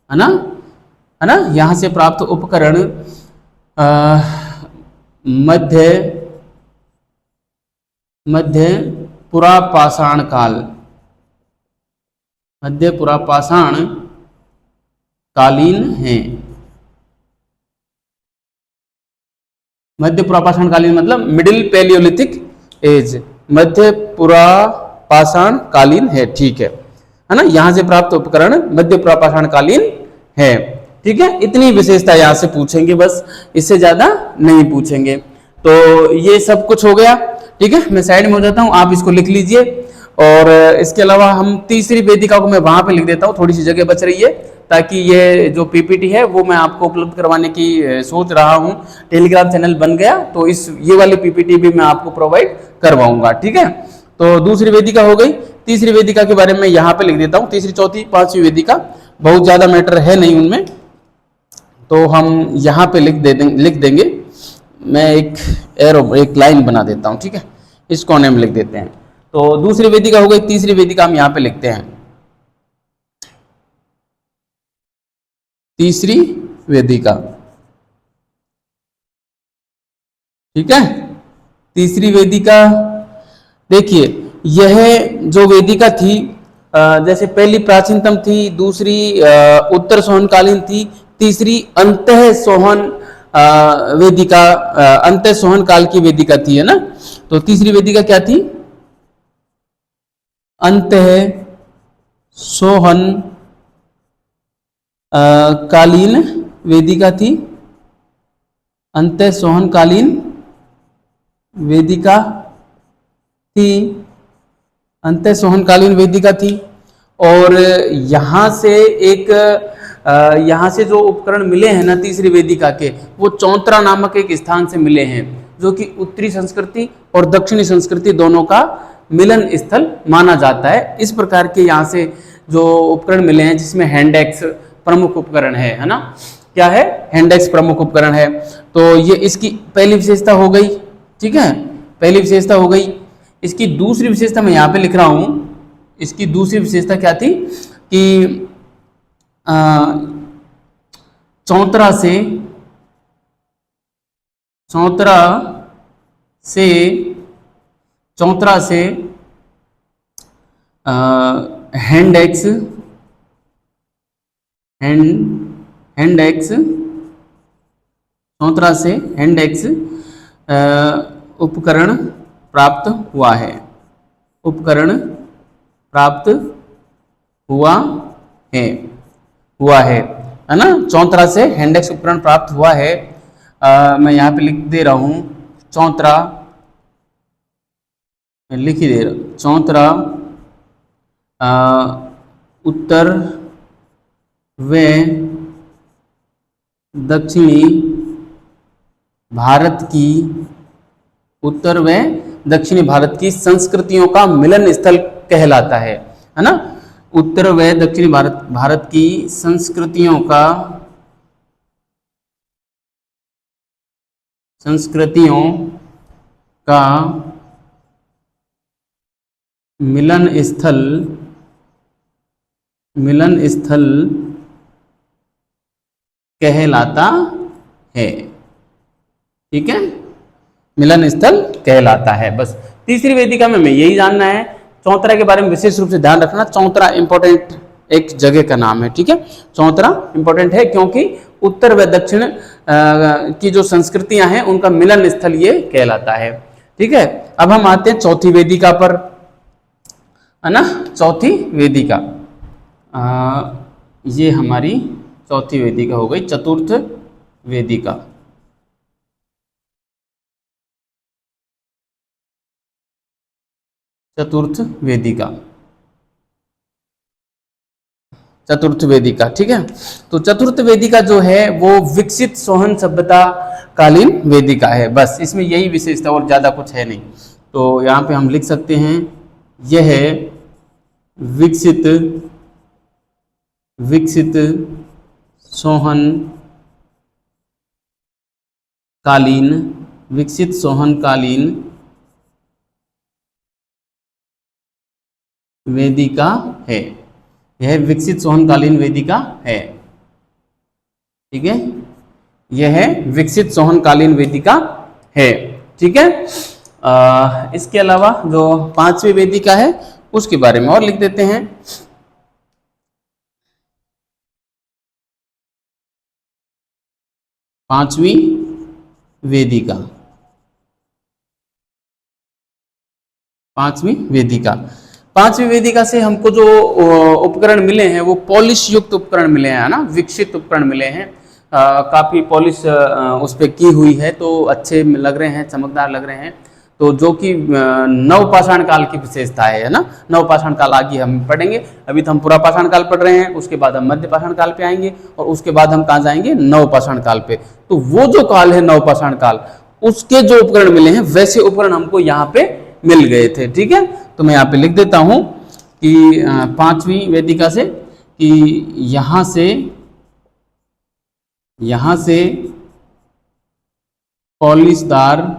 है ना, यहां से प्राप्त उपकरण मध्य पुरापाषाण कालीन है। मध्य पुरापाषाण कालीन मतलब मिडिल पैलियोलिथिक एज, मध्य पुरापाषाण कालीन है। ठीक है ना, यहां से प्राप्त उपकरण मध्य पुरापाषाण कालीन है। ठीक है, इतनी विशेषता यहां से पूछेंगे, बस इससे ज्यादा नहीं पूछेंगे। तो ये सब कुछ हो गया। ठीक है, मैं साइड में हो जाता हूं, आप इसको लिख लीजिए। और इसके अलावा हम तीसरी वेदिका को मैं वहां पे लिख देता हूं, थोड़ी सी जगह बच रही है, ताकि ये जो पीपीटी है वो मैं आपको उपलब्ध करवाने की सोच रहा हूं। टेलीग्राम चैनल बन गया तो ये वाली पीपीटी भी मैं आपको प्रोवाइड करवाऊंगा। ठीक है, तो दूसरी वेदिका हो गई। तीसरी वेदिका के बारे में यहाँ पे लिख देता हूँ, तीसरी, चौथी, पांचवी वेदिका, बहुत ज्यादा मैटर है नहीं उनमें, तो हम यहाँ पे लिख देंगे। मैं एक लाइन बना देता हूँ। ठीक है, इस कोने में लिख देते हैं। तो दूसरी वेदिका हो गई। तीसरी वेदिका हम यहाँ पे लिखते हैं, तीसरी वेदिका। ठीक है, तीसरी वेदिका देखिए, यह जो वेदिका थी, जैसे पहली प्राचीनतम थी, दूसरी उत्तर सोहनकालीन थी, तीसरी अंतः सोहन वेदिका, अंतः सोहन काल की वेदिका थी, है ना। तो तीसरी वेदिका क्या थी, अंतः सोहन कालीन वेदिका थी, अंतः सोहन कालीन वेदिका थी, अंतः सोहनकालीन वेदिका थी। और यहाँ से जो उपकरण मिले हैं ना तीसरी वेदिका के, वो चौंतरा नामक एक स्थान से मिले हैं, जो कि उत्तरी संस्कृति और दक्षिणी संस्कृति दोनों का मिलन स्थल माना जाता है। इस प्रकार के यहाँ से जो उपकरण मिले हैं जिसमें हैंडेक्स प्रमुख उपकरण है ना, क्या है, हैंडेक्स प्रमुख उपकरण है। तो ये इसकी पहली विशेषता हो गई, ठीक है, पहली विशेषता हो गई। इसकी दूसरी विशेषता मैं यहाँ पे लिख रहा हूँ, इसकी दूसरी विशेषता क्या थी कि चौतरा से हैंडेक्स चौतरा से हैंडेक्स उपकरण प्राप्त हुआ है, उपकरण प्राप्त हुआ है ना, चौतरा से हैंडेक्स उपकरण प्राप्त हुआ है। मैं यहाँ पे लिख दे रहा हूँ चौतरा, लिख ही दे रहा हूँ चौतरा उत्तर व दक्षिणी भारत की, उत्तर व दक्षिणी भारत की संस्कृतियों का मिलन स्थल कहलाता है ना, उत्तर व दक्षिणी भारत की संस्कृतियों का मिलन स्थल कहलाता है, ठीक है, मिलन स्थल कहलाता है। बस तीसरी वेदिका में हमें यही जानना है, चौतरा के बारे में विशेष रूप से ध्यान रखना, चौतरा इंपॉर्टेंट एक जगह का नाम है, ठीक है, चौतरा इंपॉर्टेंट है क्योंकि उत्तर व दक्षिण की जो संस्कृतियां हैं उनका मिलन स्थल ये कहलाता है, ठीक है। अब हम आते हैं चौथी वेदिका पर, है ना, चौथी वेदिका, ये हमारी चौथी वेदिका हो गई, चतुर्थ वेदिका। चतुर्थ वेदिका, ठीक है। तो चतुर्थ वेदिका जो है वो विकसित सोहन सभ्यता कालीन वेदिका है, बस इसमें यही विशेषता और ज्यादा कुछ है नहीं। तो यहाँ पे हम लिख सकते हैं यह विकसित सोहन कालीन वेदिका है, यह विकसित सोहनकालीन वेदिका है, ठीक है, यह विकसित सोहनकालीन वेदिका है, ठीक है। इसके अलावा जो पांचवी वेदिका है उसके बारे में और लिख देते हैं। पांचवी वेदिका से हमको जो उपकरण मिले हैं वो पॉलिश युक्त उपकरण मिले हैं, है ना, विकसित उपकरण मिले हैं, काफी पॉलिश उस पे की हुई है, तो अच्छे लग रहे हैं, चमकदार लग रहे हैं। तो जो कि नवपाषाण काल की विशेषता है ना, नवपाषाण काल आगे हम पढ़ेंगे, अभी तो हम पुरापाषाण काल पढ़ रहे हैं, उसके बाद हम मध्यपाषाण काल पे आएंगे और उसके बाद हम कहाँ जाएंगे, नवपाषाण काल पे। तो वो जो काल है नवपाषाण काल, उसके जो उपकरण मिले हैं वैसे उपकरण हमको यहाँ पे मिल गए थे, ठीक है। तो मैं यहाँ पे लिख देता हूं कि पांचवी वेदिका से कि यहां से पॉलिशदार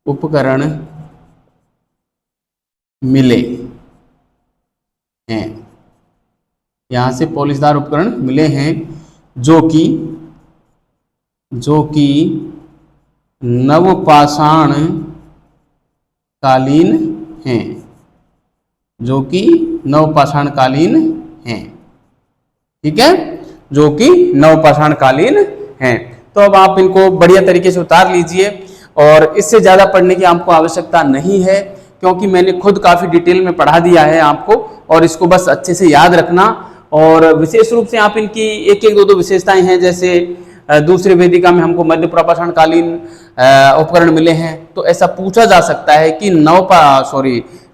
उपकरण मिले हैं, यहां से पॉलिशदार उपकरण मिले हैं जो कि नवपाषाण कालीन हैं, जो कि नवपाषाण कालीन हैं, ठीक है, जो कि नवपाषाण कालीन हैं। तो अब आप इनको बढ़िया तरीके से उतार लीजिए और इससे ज्यादा पढ़ने की आपको आवश्यकता नहीं है क्योंकि मैंने खुद काफी डिटेल में पढ़ा दिया है आपको, और इसको बस अच्छे से याद रखना। और विशेष रूप से आप इनकी एक एक दो विशेषताएं हैं, जैसे दूसरी वेदिका में हमको मध्य पुरापाषाण कालीन उपकरण मिले हैं, तो ऐसा पूछा जा सकता है कि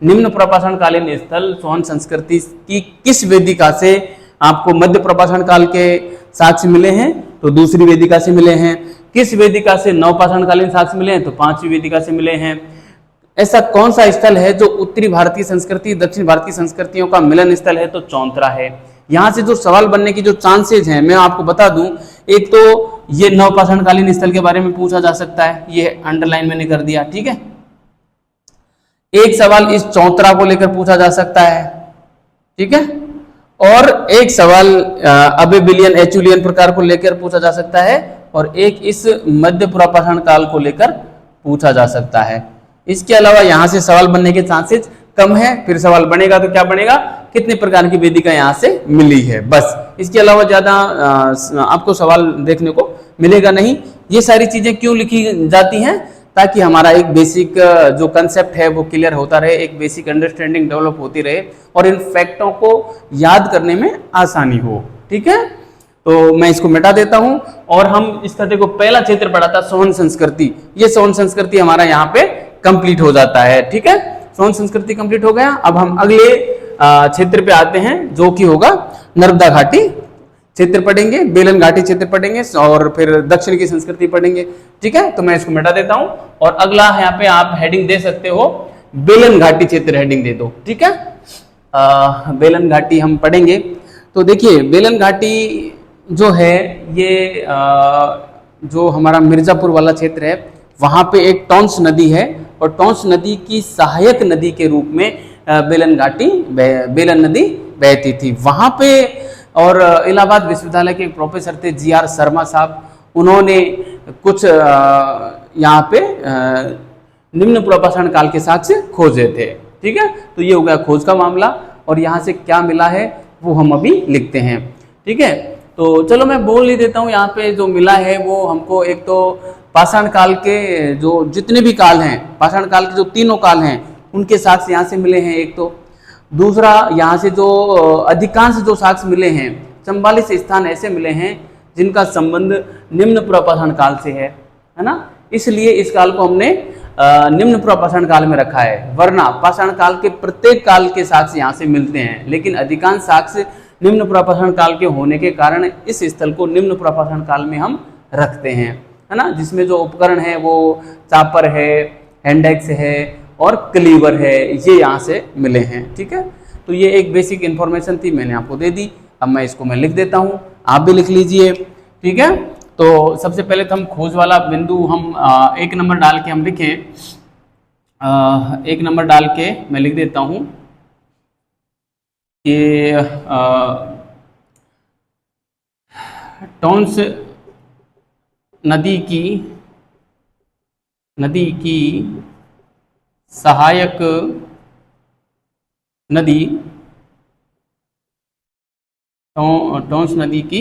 निम्न पुरापाषाण कालीन स्थल सोहन संस्कृति की किस वेदिका से आपको मध्य प्रपाषाण काल के साक्ष्य मिले हैं तो दूसरी वेदिका से मिले हैं, किस वेदिका से नवपाषाणकालीन साक्ष्य मिले हैं तो पांचवी वेदिका से मिले हैं। ऐसा कौन सा स्थल है जो उत्तरी भारतीय संस्कृति दक्षिण भारतीय संस्कृतियों का मिलन स्थल है तो चौंतरा है। यहां से जो सवाल बनने की जो चांसेज हैं मैं आपको बता दूं, एक तो ये नवपाषाणकालीन स्थल के बारे में पूछा जा सकता है, ये अंडरलाइन मैंने कर दिया, ठीक है। एक सवाल इस चौंतरा को लेकर पूछा जा सकता है, ठीक है, और एक सवाल अबेबिलियन एचुलियन प्रकार को लेकर पूछा जा सकता है, और एक इस मध्य पुरापाषाण काल को लेकर पूछा जा सकता है। इसके अलावा यहां से सवाल बनने के चांसेस कम है। फिर सवाल बनेगा तो क्या बनेगा, कितने प्रकार की वेदिका यहां से मिली है, बस। इसके अलावा ज्यादा आपको सवाल देखने को मिलेगा नहीं। ये सारी चीजें क्यों लिखी जाती हैं, ताकि हमारा एक बेसिक जो कंसेप्ट है वो क्लियर होता रहे, एक बेसिक अंडरस्टैंडिंग डेवलप होती रहे और इन फैक्टों को याद करने में आसानी हो, ठीक है। तो मैं इसको मिटा देता हूं और हम इसका देखो पहला क्षेत्र पढ़ा था सोहन संस्कृति, ये सोहन संस्कृति हमारा यहाँ पे कंप्लीट हो जाता है, ठीक है। सोहन संस्कृति कंप्लीट हो गया। अब हम अगले क्षेत्र पे आते हैं जो कि होगा नर्मदा घाटी क्षेत्र पढ़ेंगे, बेलन घाटी क्षेत्र पढ़ेंगे और फिर दक्षिण की संस्कृति पढ़ेंगे, ठीक है। तो मैं इसको मिटा देता हूं और अगला यहाँ पे आप हेडिंग दे सकते हो, बेलन घाटी क्षेत्र हेडिंग दे दो, ठीक है। बेलन घाटी हम पढ़ेंगे। तो देखिए बेलन घाटी जो है ये जो हमारा मिर्जापुर वाला क्षेत्र है वहां पे एक टॉन्स नदी है और टॉन्स नदी की सहायक नदी के रूप में बेलन घाटी बेलन नदी बहती थी वहां पे। और इलाहाबाद विश्वविद्यालय के एक प्रोफेसर थे GR शर्मा साहब, उन्होंने कुछ यहाँ पे निम्न पुरापाषाण काल के साक्ष्य खोजे थे, ठीक है। तो ये हो गया खोज का मामला और यहाँ से क्या मिला है वो हम अभी लिखते हैं, ठीक है। तो चलो मैं बोल ही देता हूँ, यहाँ पे जो मिला है वो हमको एक तो पाषाण काल के जो जितने भी काल हैं, पाषाण काल के जो तीनों काल हैं उनके साक्ष्य यहाँ से मिले हैं एक तो। दूसरा यहाँ से जो अधिकांश जो साक्ष्य मिले हैं 44 स्थान ऐसे मिले हैं जिनका संबंध निम्न पुरापाषाण काल से है ना। इसलिए इस काल को हमने निम्न पुरापाषाण काल में रखा है, वरना पाषाण काल के प्रत्येक काल के साक्ष्य यहाँ से मिलते हैं, लेकिन अधिकांश साक्ष्य निम्न पुरापाषाण काल के होने के कारण इस स्थल को निम्न पुरापाषाण काल में हम रखते हैं, है ना। जिसमें जो उपकरण है वो चापर है, हैंडेक्स है और क्लीवर है, ये यहाँ से मिले हैं, ठीक है। तो ये एक बेसिक इन्फॉर्मेशन थी, मैंने आपको दे दी। अब मैं इसको मैं लिख देता हूँ, आप भी लिख लीजिए, ठीक है। तो सबसे पहले तो हम खोज वाला बिंदु हम 1 नंबर डाल के हम लिखे, 1 नंबर डाल के मैं लिख देता हूँ कि टॉन्स नदी की सहायक नदी, टॉन्स नदी की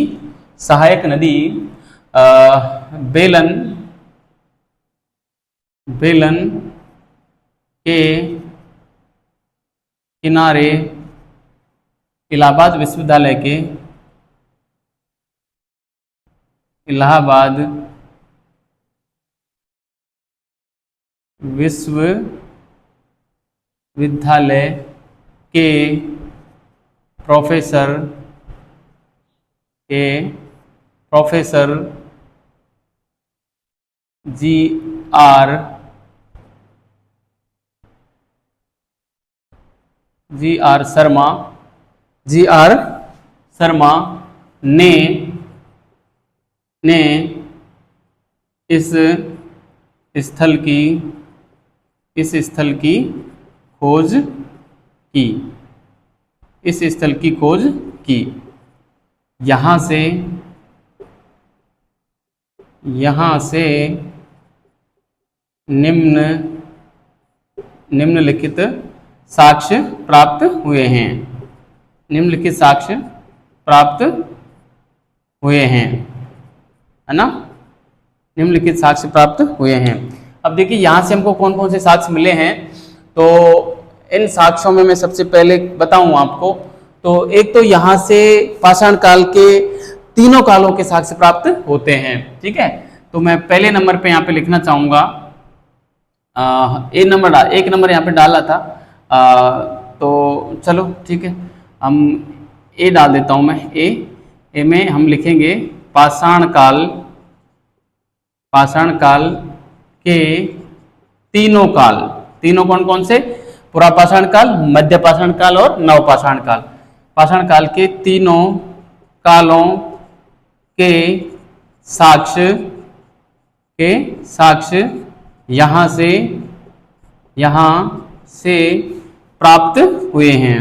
सहायक नदी बेलन के किनारे इलाहाबाद विश्वविद्यालय के विश्वविद्यालय के प्रोफेसर GR शर्मा ने इस स्थल की खोज की, यहाँ से निम्नलिखित साक्ष्य प्राप्त हुए हैं, है ना। निम्नलिखित साक्ष्य प्राप्त हुए हैं। अब देखिए यहाँ से हमको कौन कौन से साक्ष्य मिले हैं, तो इन साक्ष्यों में मैं सबसे पहले बताऊं आपको, तो एक तो यहाँ से पाषाण काल के तीनों कालों के साक्ष्य प्राप्त होते हैं, ठीक है। तो मैं पहले नंबर पे यहाँ पे लिखना चाहूंगा, 1 नंबर यहाँ पे डाला था, तो चलो ठीक है, हम ए डाल देता हूं मैं, ए में हम लिखेंगे पाषाण काल के तीनों काल। तीनों कौन कौन से? पुरापाषाण काल, मध्य पाषाण काल और नवपाषाण काल। पाषाण काल के तीनों कालों के साक्ष्य यहाँ से प्राप्त हुए हैं।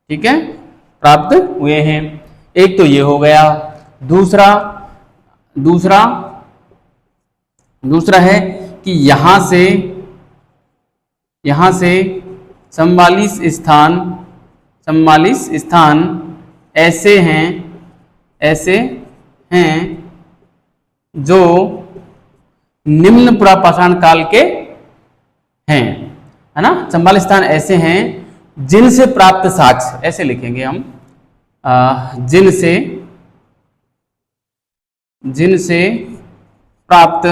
ठीक है, प्राप्त हुए हैं। एक तो ये हो गया। दूसरा है कि यहाँ से 44 स्थान ऐसे हैं जो निम्न पुरापाषाण काल के हैं, है ना। 44 स्थान ऐसे हैं जिनसे प्राप्त साक्ष्य, ऐसे लिखेंगे हम, जिनसे प्राप्त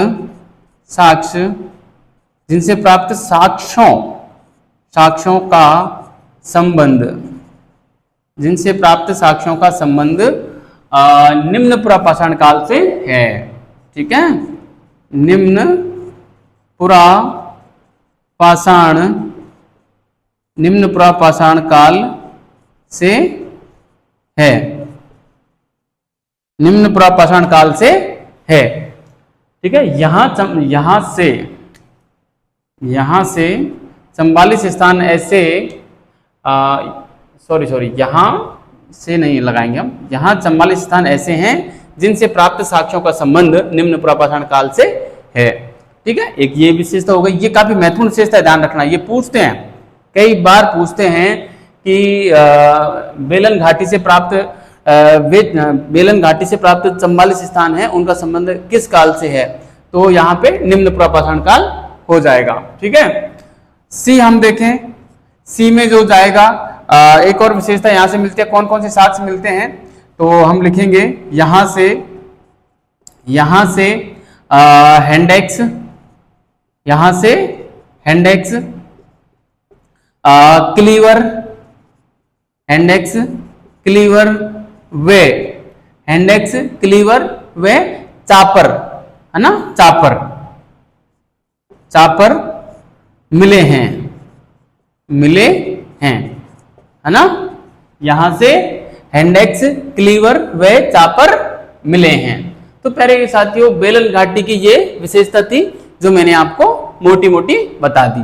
साक्ष्यों का संबंध निम्न पुरापाषाण काल से है। ठीक है, निम्न पुरापाषाण काल से है। निम्न पुरापाषाण काल से है। ठीक है, यहां से 44 स्थान ऐसे, यहां से नहीं लगाएंगे हम, यहां 44 स्थान ऐसे हैं जिनसे प्राप्त साक्ष्यों का संबंध निम्न पुरापाषाण काल से है। ठीक है, एक ये विशेषता हो गई। ये काफी महत्वपूर्ण विशेषता है, ध्यान रखना। ये पूछते हैं, कई बार पूछते हैं कि बेलन घाटी से प्राप्त 44 स्थान है, उनका संबंध किस काल से है? तो यहाँ पे निम्न पुरापाषाण काल हो जाएगा। ठीक है, सी हम देखें। सी में जो जाएगा, एक और विशेषता यहां से मिलती है। कौन कौन से साक्ष्य मिलते हैं? तो हम लिखेंगे यहां से हैंडेक्स, क्लीवर वे चापर, है ना, चापर मिले हैं, है ना। यहां से हैंडेक्स, क्लीवर व चापर मिले हैं। तो प्यारे साथियों, बेलन घाटी की ये विशेषता थी जो मैंने आपको मोटी मोटी बता दी।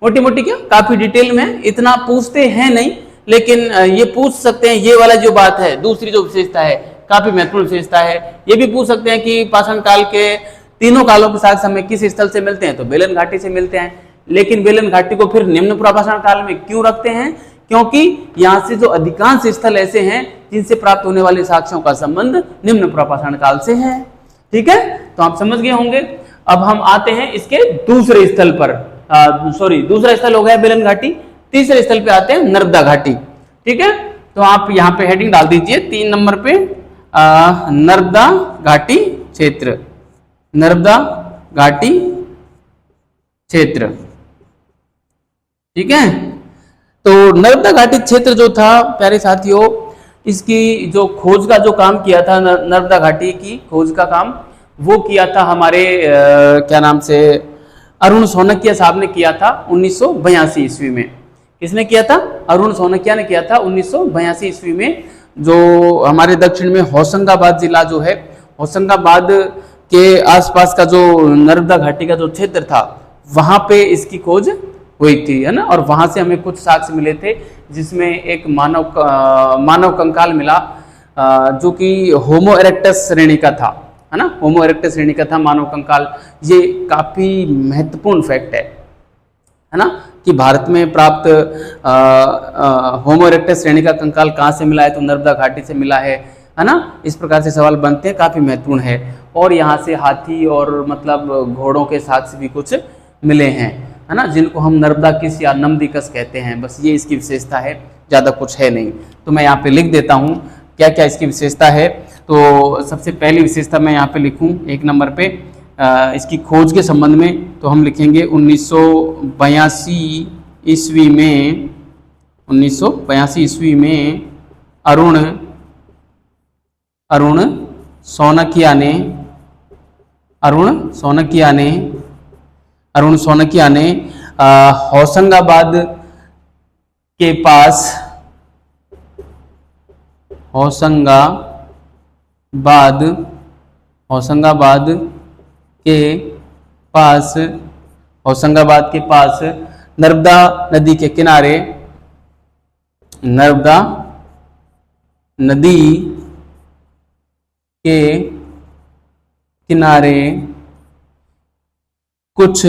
मोटी मोटी क्या, काफी डिटेल में, इतना पूछते हैं नहीं, लेकिन ये पूछ सकते हैं। ये वाला जो बात है, दूसरी जो विशेषता है, काफी महत्वपूर्ण विशेषता है। ये भी पूछ सकते हैं कि पाषाण काल के तीनों कालों के साक्ष्य हमें किस स्थल से मिलते हैं? तो बेलन घाटी से मिलते हैं। लेकिन बेलन घाटी को फिर निम्न पुरापाषाण काल में क्यों रखते हैं? क्योंकि यहां से जो अधिकांश स्थल ऐसे हैं जिनसे प्राप्त होने वाले साक्ष्यों का संबंध निम्न पुरापाषाण काल से है। ठीक है, तो आप समझ गए होंगे। अब हम आते हैं इसके दूसरे स्थल पर। दूसरा स्थल हो गया बेलन घाटी। तीसरे स्थल पे आते हैं नर्मदा घाटी। ठीक है, तो आप यहाँ पे हेडिंग डाल दीजिए 3 नंबर पे, नर्मदा घाटी क्षेत्र। नर्मदा घाटी क्षेत्र। ठीक है, तो नर्मदा घाटी क्षेत्र जो था प्यारे साथियों, इसकी जो खोज का जो काम किया था, नर्मदा घाटी की खोज का काम वो किया था हमारे क्या नाम से, अरुण सोनकिया साहब ने किया था 1982 ईस्वी में। किसने किया था? अरुण सोनकिया ने किया था 1982 ईस्वी में। जो हमारे दक्षिण में होशंगाबाद जिला जो है, होशंगाबाद के आसपास का जो नर्मदा घाटी का जो क्षेत्र था, वहां पे इसकी खोज हुई थी, है ना। और वहां से हमें कुछ साक्ष्य मिले थे, जिसमें एक मानव कंकाल मिला जो कि होमो इरेक्टस श्रेणी का था, है ना। होमो इरेक्टस श्रेणी का था मानव कंकाल। ये काफी महत्वपूर्ण फैक्ट है ना, कि भारत में प्राप्त होमो इरेक्टस श्रेणी का कंकाल कहाँ से मिला है? तो नर्मदा घाटी से मिला है ना। इस प्रकार से सवाल बनते हैं, काफी महत्वपूर्ण है। और यहाँ से हाथी और मतलब घोड़ों के साक्ष्य भी कुछ मिले हैं, है ना, जिनको हम नर्मदा किस या नमदिकस कहते हैं। बस ये इसकी विशेषता है, ज़्यादा कुछ है नहीं। तो मैं यहाँ पे लिख देता हूँ क्या क्या इसकी विशेषता है। तो सबसे पहली विशेषता मैं यहाँ पे लिखूँ 1 नंबर पे, इसकी खोज के संबंध में, तो हम लिखेंगे 1982 ईस्वी में 1982 ईस्वी में अरुण सोनकिया ने होशंगाबाद के पास होशंगाबाद के पास नर्मदा नदी के किनारे कुछ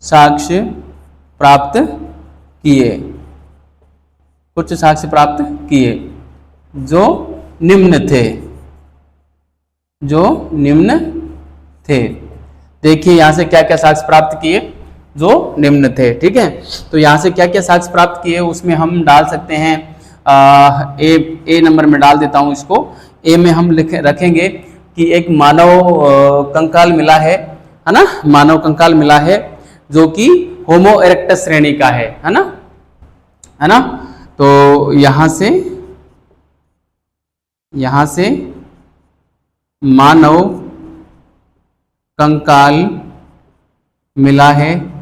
साक्ष्य प्राप्त किए जो निम्न थे। देखिए यहां से क्या क्या साक्ष्य प्राप्त किए जो निम्न थे। ठीक है, तो यहां से क्या क्या साक्ष्य प्राप्त किए उसमें हम डाल सकते हैं। ए नंबर में डाल देता हूं इसको। ए में हम रखेंगे कि एक मानव कंकाल मिला है ना, मानव कंकाल मिला है जो कि होमो इरेक्टस श्रेणी का है ना। तो यहां से मानव कंकाल मिला है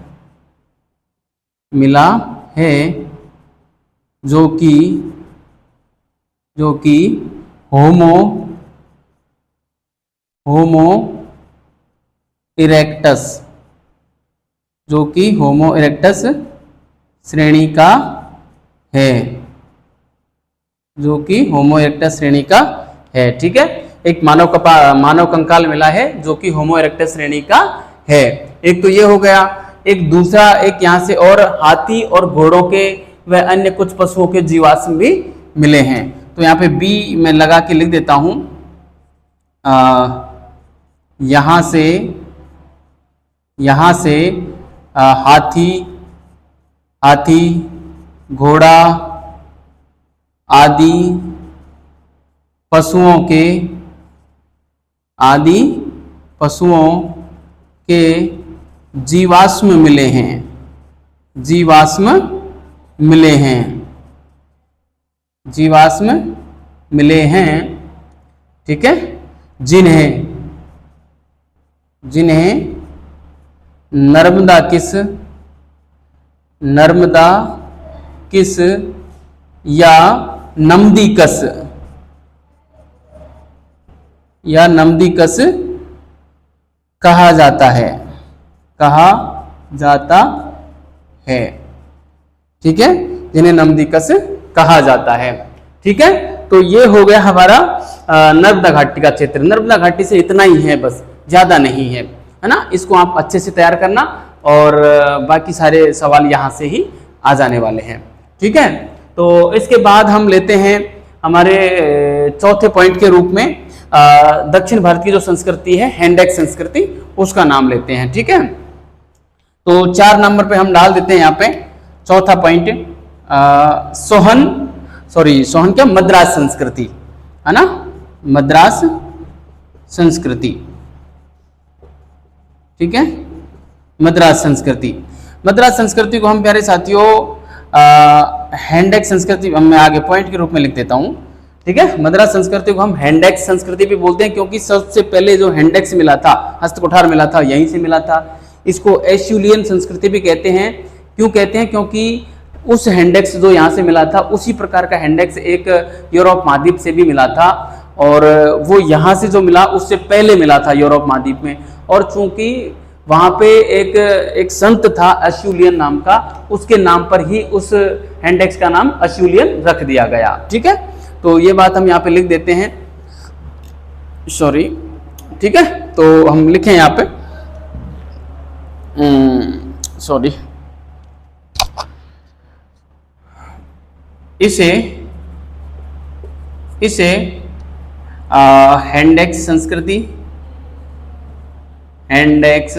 जो कि होमो इरेक्टस श्रेणी का है। ठीक है, एक मानव कंकाल मिला है जो कि होमो इरेक्टस श्रेणी का है। एक तो ये हो गया। एक दूसरा एक यहाँ से और हाथी और घोड़ों के व अन्य कुछ पशुओं के जीवाश्म भी मिले हैं। तो यहाँ पे बी मैं लगा के लिख देता हूं। यहाँ से हाथी घोड़ा आदि पशुओं के जीवाश्म मिले हैं। ठीक है, जिन्हें नर्मदा किस या नमदीकस कहा जाता है। ठीक है, जिन्हें नमदीकस कहा जाता है। ठीक है, तो ये हो गया हमारा नर्मदा घाटी का क्षेत्र। नर्मदा घाटी से इतना ही है, बस ज्यादा नहीं है ना। इसको आप अच्छे से तैयार करना और बाकी सारे सवाल यहाँ से ही आ जाने वाले हैं। ठीक है, तो इसके बाद हम लेते हैं हमारे चौथे पॉइंट के रूप में दक्षिण भारत की जो संस्कृति है हैंडेक संस्कृति, उसका नाम लेते हैं। ठीक है, तो 4 नंबर पे हम डाल देते हैं यहाँ पे चौथा पॉइंट सोहन क्या मद्रास संस्कृति है ना, मद्रास संस्कृति। ठीक है, मद्रास संस्कृति को हम प्यारे साथियों हैंडेक संस्कृति मैं आगे पॉइंट के रूप में लिख देता हूं। ठीक है, मद्रास संस्कृति को हम हैंडेक्स संस्कृति भी बोलते हैं क्योंकि सबसे पहले जो हैंडेक्स मिला था, हस्तकुठार मिला था, यहीं से मिला था। इसको एशुलियन संस्कृति भी कहते हैं। क्यों कहते हैं? क्योंकि उस हैंडेक्स जो यहाँ से मिला था उसी प्रकार का हैंडेक्स एक यूरोप महाद्वीप से भी मिला था और वो यहाँ से जो मिला उससे पहले मिला था यूरोप महाद्वीप में। और चूंकि वहाँ पे एक संत था एशुलियन नाम का, उसके नाम पर ही उस हैंडेक्स का नाम एशुलियन रख दिया गया। ठीक है, तो ये बात हम यहाँ पे लिख देते हैं। सॉरी, ठीक है, तो हम लिखें यहाँ पे सॉरी, इसे हैंडेक्स संस्कृति, हैंडेक्स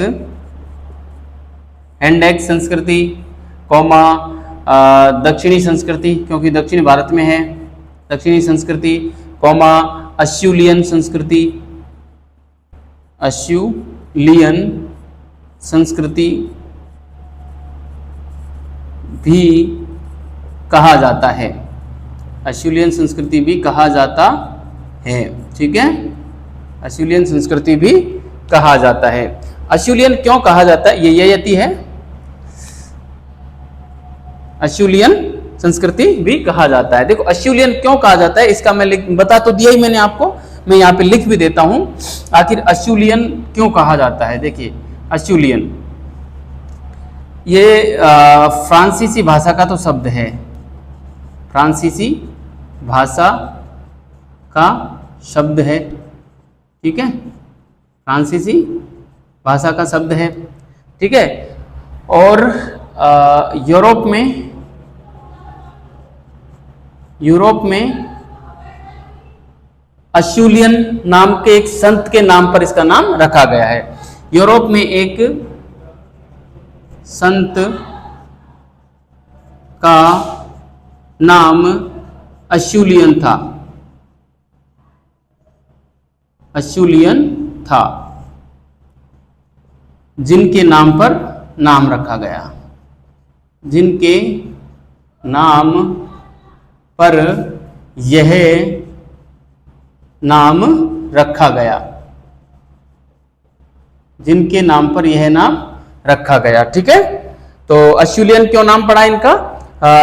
कौमा दक्षिणी संस्कृति क्योंकि दक्षिण भारत में है, दक्षिणी संस्कृति कौमा एशुलियन संस्कृति, एशुलियन संस्कृति भी कहा जाता है, अश्यूलियन संस्कृति भी कहा जाता है। ठीक है, अश्यूलियन संस्कृति भी कहा जाता है। अश्यूलियन क्यों कहा जाता है, ये यति है, अश्यूलियन संस्कृति भी कहा जाता है। देखो अश्यूलियन क्यों कहा जाता है, इसका मैं बता तो दिया ही मैंने आपको, मैं यहाँ पे लिख भी देता हूं। आखिर अश्यूलियन क्यों कहा जाता है, देखिए अश्यूलियन ये फ्रांसीसी भाषा का तो शब्द है, फ्रांसीसी भाषा का शब्द है। ठीक है, फ्रांसीसी भाषा का शब्द है। ठीक है, और यूरोप में अश्यूलियन नाम के एक संत के नाम पर इसका नाम रखा गया है। यूरोप में एक संत का नाम अश्यूलियन था, अश्यूलियन था, जिनके नाम पर नाम रखा गया, जिनके नाम पर यह नाम रखा गया, जिनके नाम पर यह नाम रखा गया। ठीक है, तो अश्यूलियन क्यों नाम पड़ा इनका,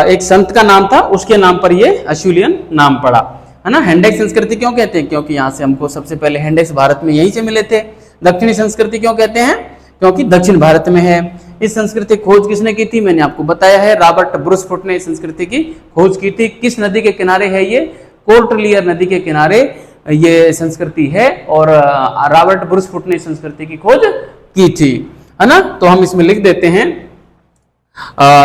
एक संत का नाम था, उसके नाम पर ये अश्यूलियन नाम पड़ा, है ना। हैंडेक्स संस्कृति क्यों कहते हैं, क्योंकि यहां से हमको सबसे पहले हैंडेक्स भारत में यहीं से मिले थे। दक्षिणी संस्कृति क्यों कहते हैं, क्योंकि दक्षिण भारत में है। इस संस्कृति की खोज किसने की थी, मैंने आपको बताया है, रॉबर्ट ब्रूसफुट ने इस संस्कृति की खोज की थी। किस नदी के किनारे है ये, कोर्टलियर नदी के किनारे ये संस्कृति है, और रॉबर्ट ब्रूसफुट ने इस संस्कृति की खोज की थी, है ना। तो हम इसमें लिख देते हैं,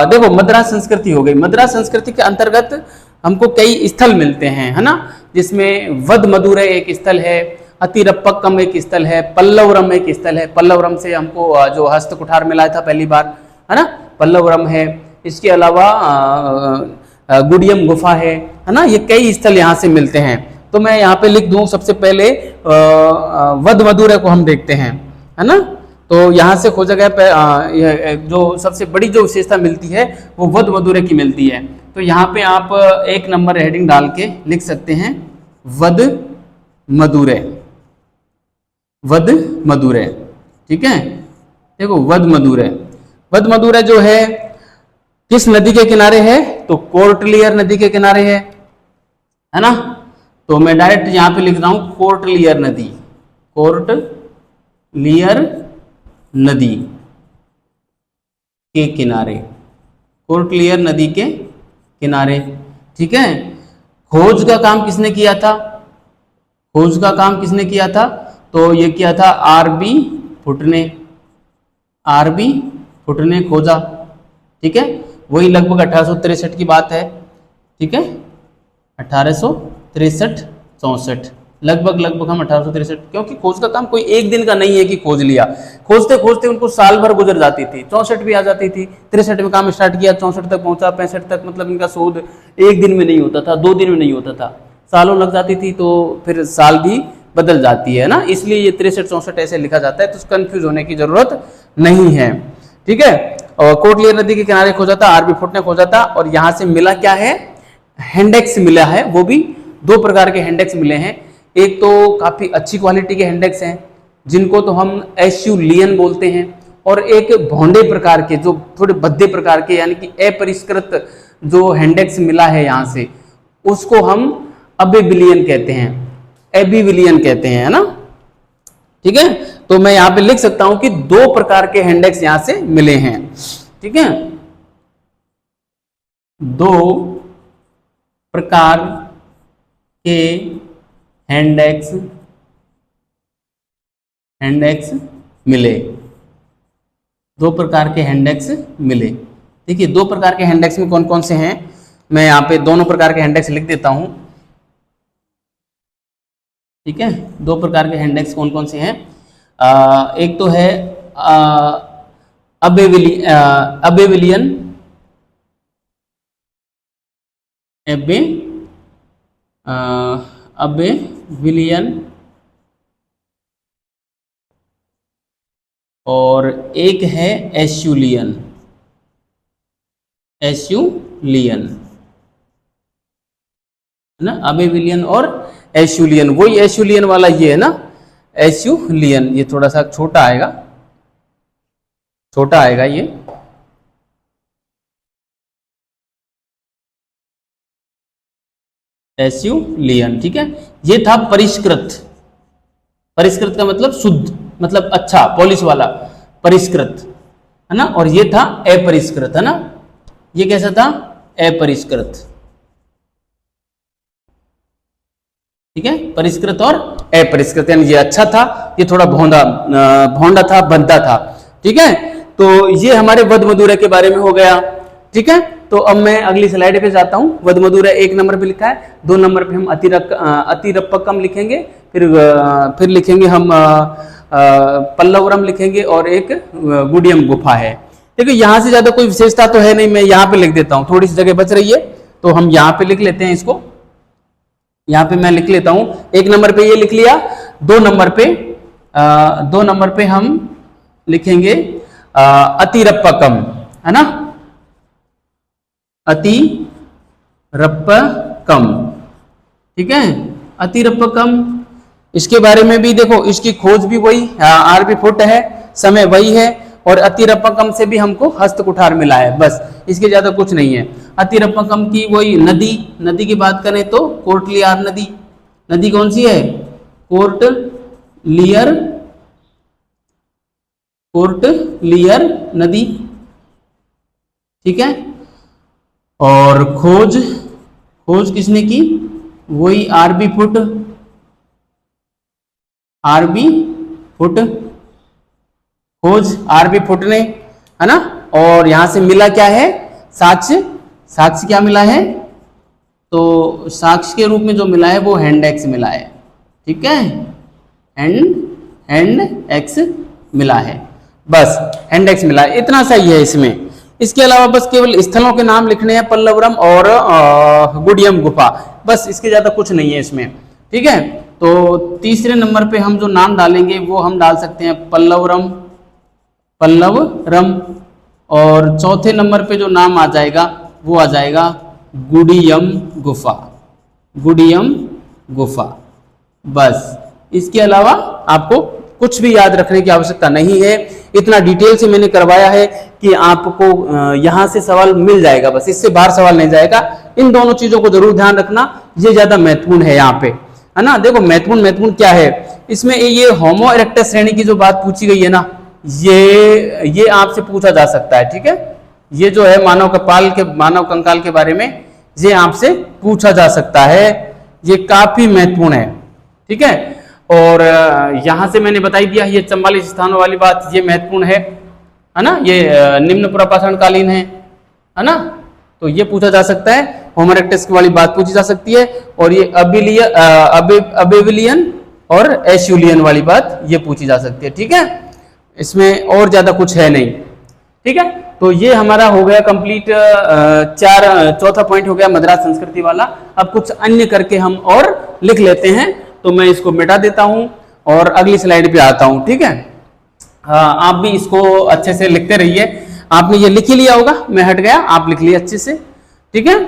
देखो मद्रास संस्कृति हो गई। मद्रास संस्कृति के अंतर्गत हमको कई स्थल मिलते हैं, है ना, जिसमें वद मदुरै एक स्थल है, अतिरप्पक्कम एक स्थल है, पल्लवरम एक स्थल है। पल्लवरम से हमको जो हस्त कुठार मिला था पहली बार, है ना, पल्लवरम है। इसके अलावा गुडियम गुफा है ना, ये कई स्थल यहाँ से मिलते हैं। तो मैं यहाँ पे लिख दूं, सबसे पहले वद मदुरै को हम देखते हैं, है ना। तो यहाँ से खोजा गया जो सबसे बड़ी जो विशेषता मिलती है वो वद मदुरै की मिलती है। तो यहाँ पे आप एक नंबर हेडिंग डाल के लिख सकते हैं, वद मदुरै, वद मदुरै। ठीक है, देखो वद मदुरै, वद मदुरै जो है किस नदी के किनारे है, तो कोर्टलियर नदी के किनारे है ना। तो मैं डायरेक्ट यहां पे लिख रहा हूं कोर्टलियर नदी, कोर्टलियर नदी के किनारे, कोर्टलियर नदी के किनारे। ठीक है, खोज का काम किसने किया था, खोज का काम किसने किया था, तो ये किया था आरबी फुट ने, आरबी फुट ने खोजा। ठीक है, वही लगभग 1863 की बात है। ठीक है, 1863-64 लगभग हम 1863, क्योंकि खोज का काम कोई एक दिन का नहीं है कि खोज लिया, खोजते खोजते उनको साल भर गुजर जाती थी। 64 भी आ जाती थी, 63 में काम स्टार्ट किया, 64 तक पहुंचा, 65 तक, मतलब इनका शोध एक दिन में नहीं होता था, 2 दिन में नहीं होता था, सालों लग जाती थी। तो फिर साल भी बदल जाती है ना, इसलिए ये 63-64 ऐसे लिखा जाता है, तो कंफ्यूज होने की जरूरत नहीं है। ठीक है, और कोर्टलियर नदी के किनारे खोजा था, आरबी फुट ने खोजा था। और यहां से मिला क्या है, हैंडेक्स मिला है। वो भी 2 प्रकार के हैंडेक्स मिले हैं। एक तो काफी अच्छी क्वालिटी के हैंडेक्स हैं, जिनको तो हम एश्यूलियन बोलते हैं, और एक भौंडे प्रकार के, जो थोड़े भद्दे प्रकार के, यानी कि अपरिष्कृत जो हैंडेक्स मिला है यहां से, उसको हम अबेबिलियन कहते हैं, एबीविलियन कहते हैं, है ना। ठीक है, तो मैं यहां पे लिख सकता हूं कि 2 प्रकार के हैंडेक्स यहां से मिले हैं। ठीक है, 2 प्रकार के हैंडेक्स मिले, 2 प्रकार के हैंडेक्स मिले। देखिए 2 प्रकार के हैंडेक्स में कौन कौन से हैं, मैं यहाँ पे दोनों प्रकार के हैंडेक्स लिख देता हूं। ठीक है, 2 प्रकार के हैंडेक्स कौन कौन से हैं, एक तो है अबेविलियन, अबेविलियन, और एक है एश्यूलियन, एस्यूलियन, है ना, अबेविलियन और एस्यूलियन, वही एस्यूलियन वाला ये है ना, एस्यूलियन। ये थोड़ा सा छोटा आएगा, छोटा आएगा ये। एस्यूलियन, ठीक है। ये था परिष्कृत, परिष्कृत का मतलब शुद्ध, मतलब अच्छा, पॉलिश वाला, परिष्कृत, है ना। और ये था अपरिष्कृत, है ना। ये कैसा था, अपरिष्कृत, ठीक है। परिष्कृत और अपरिष्कृत, यानी ये अच्छा था, ये थोड़ा भौंदा भौंडा था, भद्दा था, ठीक है। तो ये हमारे वध मधुरा के बारे में हो गया, ठीक है। तो अब मैं अगली स्लाइड पे जाता हूँ। वध मधुरा 1 नंबर पे लिखा है, 2 नंबर पे हम अतिरप्पकम लिखेंगे, फिर लिखेंगे हम पल्लवरम लिखेंगे, और एक गुडियम गुफा है। देखिए यहाँ से ज्यादा कोई विशेषता तो है नहीं, मैं यहाँ पे लिख देता हूँ, थोड़ी सी जगह बच रही है तो हम यहाँ पे लिख लेते हैं इसको। यहाँ पे मैं लिख लेता हूँ, 1 नंबर पे ये लिख लिया, 2 नंबर पे हम लिखेंगे अतिरप्पकम, है ना, अतिरप्पकम, ठीक है। अतिरप्पकम, इसके बारे में भी देखो, इसकी खोज भी वही आरबी फुट है, समय वही है, और अतिरप्पकम से भी हमको हस्त कुठार मिला है, बस इसके ज्यादा कुछ नहीं है। अतिरप्पकम की वही नदी की बात करें तो कोर्टलियार नदी, नदी कौन सी है, कोर्टलियर नदी, ठीक है। और खोज किसने की, वही आरबी फुट, खोज आरबी फुट ने, है ना। और यहां से मिला क्या है, साक्ष्य क्या मिला है, तो साक्ष्य के रूप में जो मिला है वो हैंड-एक्स मिला है, ठीक है, हैंड-एक्स मिला है, बस हैंड-एक्स मिला है, इतना सही है इसमें। इसके अलावा बस केवल स्थलों के नाम लिखने हैं, पल्लवरम और गुडियम गुफा, बस इसके ज्यादा कुछ नहीं है इसमें, ठीक है। तो तीसरे नंबर पे हम जो नाम डालेंगे वो हम डाल सकते हैं पल्लवरम, और चौथे नंबर पे जो नाम आ जाएगा वो आ जाएगा गुडियम गुफा, बस। इसके अलावा आपको कुछ भी याद रखने की आवश्यकता नहीं है, इतना डिटेल से मैंने करवाया है कि आपको यहां से सवाल मिल जाएगा, बस इससे बाहर सवाल नहीं जाएगा। इन दोनों चीजों को जरूर ध्यान रखना, ये ज्यादा महत्वपूर्ण है यहाँ पे, है ना। देखो महत्वपूर्ण क्या है इसमें, ये होमो इरेक्टस श्रेणी की जो बात पूछी गई है ना, ये आपसे पूछा जा सकता है, ठीक है। ये जो है मानव कंकाल के बारे में ये आपसे पूछा जा सकता है, ये काफी महत्वपूर्ण है, ठीक है। और यहां से मैंने बताई दिया, ये 44 स्थानों वाली बात ये महत्वपूर्ण है ना। ये निम्न पुरापाषाणकालीन है ना, तो ये पूछा जा सकता है, होमो इरेक्टस वाली बात पूछी जा सकती है, और ये अबेविलियन और एस्यूलियन वाली बात ये पूछी जा सकती है, ठीक है। इसमें और ज्यादा कुछ है नहीं, ठीक है। तो ये हमारा हो गया कंप्लीट, चौथा पॉइंट हो गया मद्रास संस्कृति वाला। अब कुछ अन्य करके हम और लिख लेते हैं, तो मैं इसको मिटा देता हूं और अगली स्लाइड पे आता हूं, ठीक है। आप भी इसको अच्छे से लिखते रहिए, आपने ये लिख ही लिया होगा, मैं हट गया, आप लिख लिए अच्छे से, ठीक है।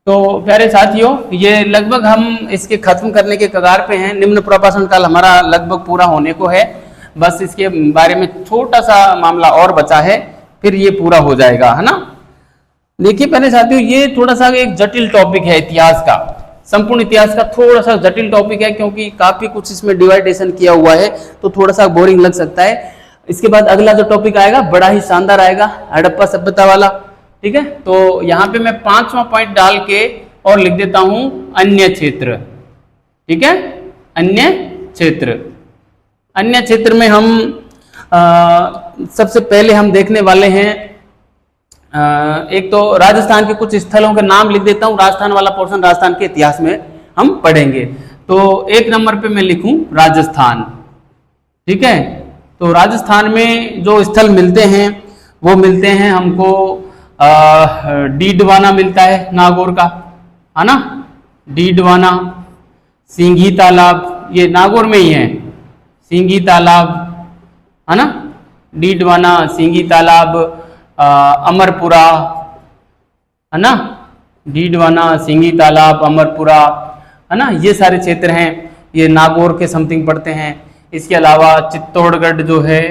तो प्यारे साथियों, ये लगभग हम इसके खत्म करने के कगार पे हैं, निम्न पुरापाषाण काल हमारा लगभग पूरा होने को है, बस इसके बारे में छोटा सा मामला और बचा है, फिर ये पूरा हो जाएगा, है ना। देखिए प्यारे साथियों, ये थोड़ा सा एक जटिल टॉपिक है, इतिहास का, संपूर्ण इतिहास का थोड़ा सा जटिल टॉपिक है, क्योंकि काफी कुछ इसमें डिवाइडेशन किया हुआ है, तो थोड़ा सा बोरिंग लग सकता है। इसके बाद अगला जो टॉपिक आएगा बड़ा ही शानदार आएगा, हड़प्पा सभ्यता वाला, ठीक है। तो यहाँ पे मैं 5वां पॉइंट डाल के और लिख देता हूं अन्य क्षेत्र, ठीक है। अन्य क्षेत्र में हम सबसे पहले हम देखने वाले हैं, एक तो राजस्थान के कुछ स्थलों के नाम लिख देता हूं, राजस्थान वाला पोर्शन राजस्थान के इतिहास में हम पढ़ेंगे। तो 1 नंबर पे मैं लिखूं राजस्थान, ठीक है। तो राजस्थान में जो स्थल मिलते हैं वो मिलते हैं हमको, डीडवाना मिलता है नागौर का, है ना, डीडवाना, सिंघी तालाब, ये नागौर में ही है, सिंघी तालाब, है ना, डीडवाना, सिंघी तालाब, अमरपुरा, है ना, डीडवाना, सिंगी तालाब, अमरपुरा, है ना, ये सारे क्षेत्र हैं, ये नागौर के समथिंग पड़ते हैं। इसके अलावा चित्तौड़गढ़ जो है,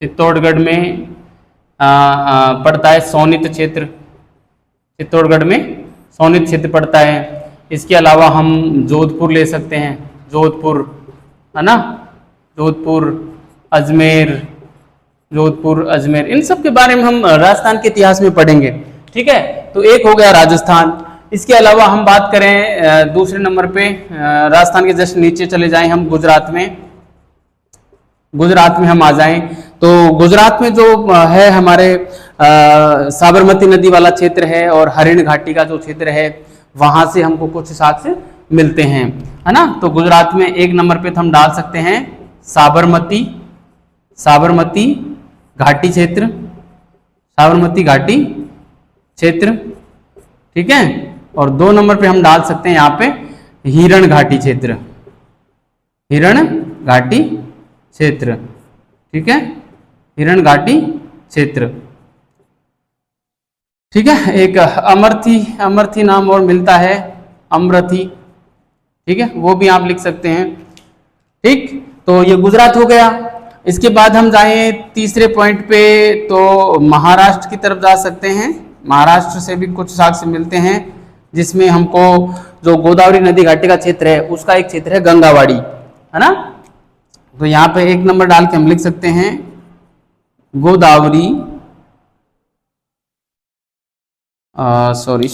चित्तौड़गढ़ में पड़ता है सोनित क्षेत्र, चित्तौड़गढ़ में सोनित क्षेत्र पड़ता है। इसके अलावा हम जोधपुर ले सकते हैं, जोधपुर, है ना, जोधपुर, अजमेर, इन सब के बारे में हम राजस्थान के इतिहास में पढ़ेंगे। ठीक है, तो एक हो गया राजस्थान। इसके अलावा हम बात करें दूसरे नंबर पे, राजस्थान के जस्ट नीचे चले जाएं हम गुजरात में हम आ जाएं तो गुजरात में जो है हमारे साबरमती नदी वाला क्षेत्र है और हरिण घाटी का जो क्षेत्र है, वहां से हमको कुछ साक्ष्य मिलते हैं, है ना। तो गुजरात में एक नंबर पे हम डाल सकते हैं साबरमती घाटी क्षेत्र, ठीक है। और 2 नंबर पे हम डाल सकते हैं यहाँ पे हिरण घाटी क्षेत्र, ठीक है, हिरण घाटी क्षेत्र, ठीक है। एक अमरथी नाम और मिलता है, अमरथी, ठीक है, वो भी आप लिख सकते हैं। ठीक, तो ये गुजरात हो गया। इसके बाद हम जाएं तीसरे पॉइंट पे, तो महाराष्ट्र की तरफ जा सकते हैं। महाराष्ट्र से भी कुछ साक्ष्य मिलते हैं, जिसमें हमको जो गोदावरी नदी घाटी का क्षेत्र है, उसका एक क्षेत्र है गंगावाड़ी, है ना। तो यहाँ पे 1 नंबर डाल के हम लिख सकते हैं गोदावरी, सॉरी,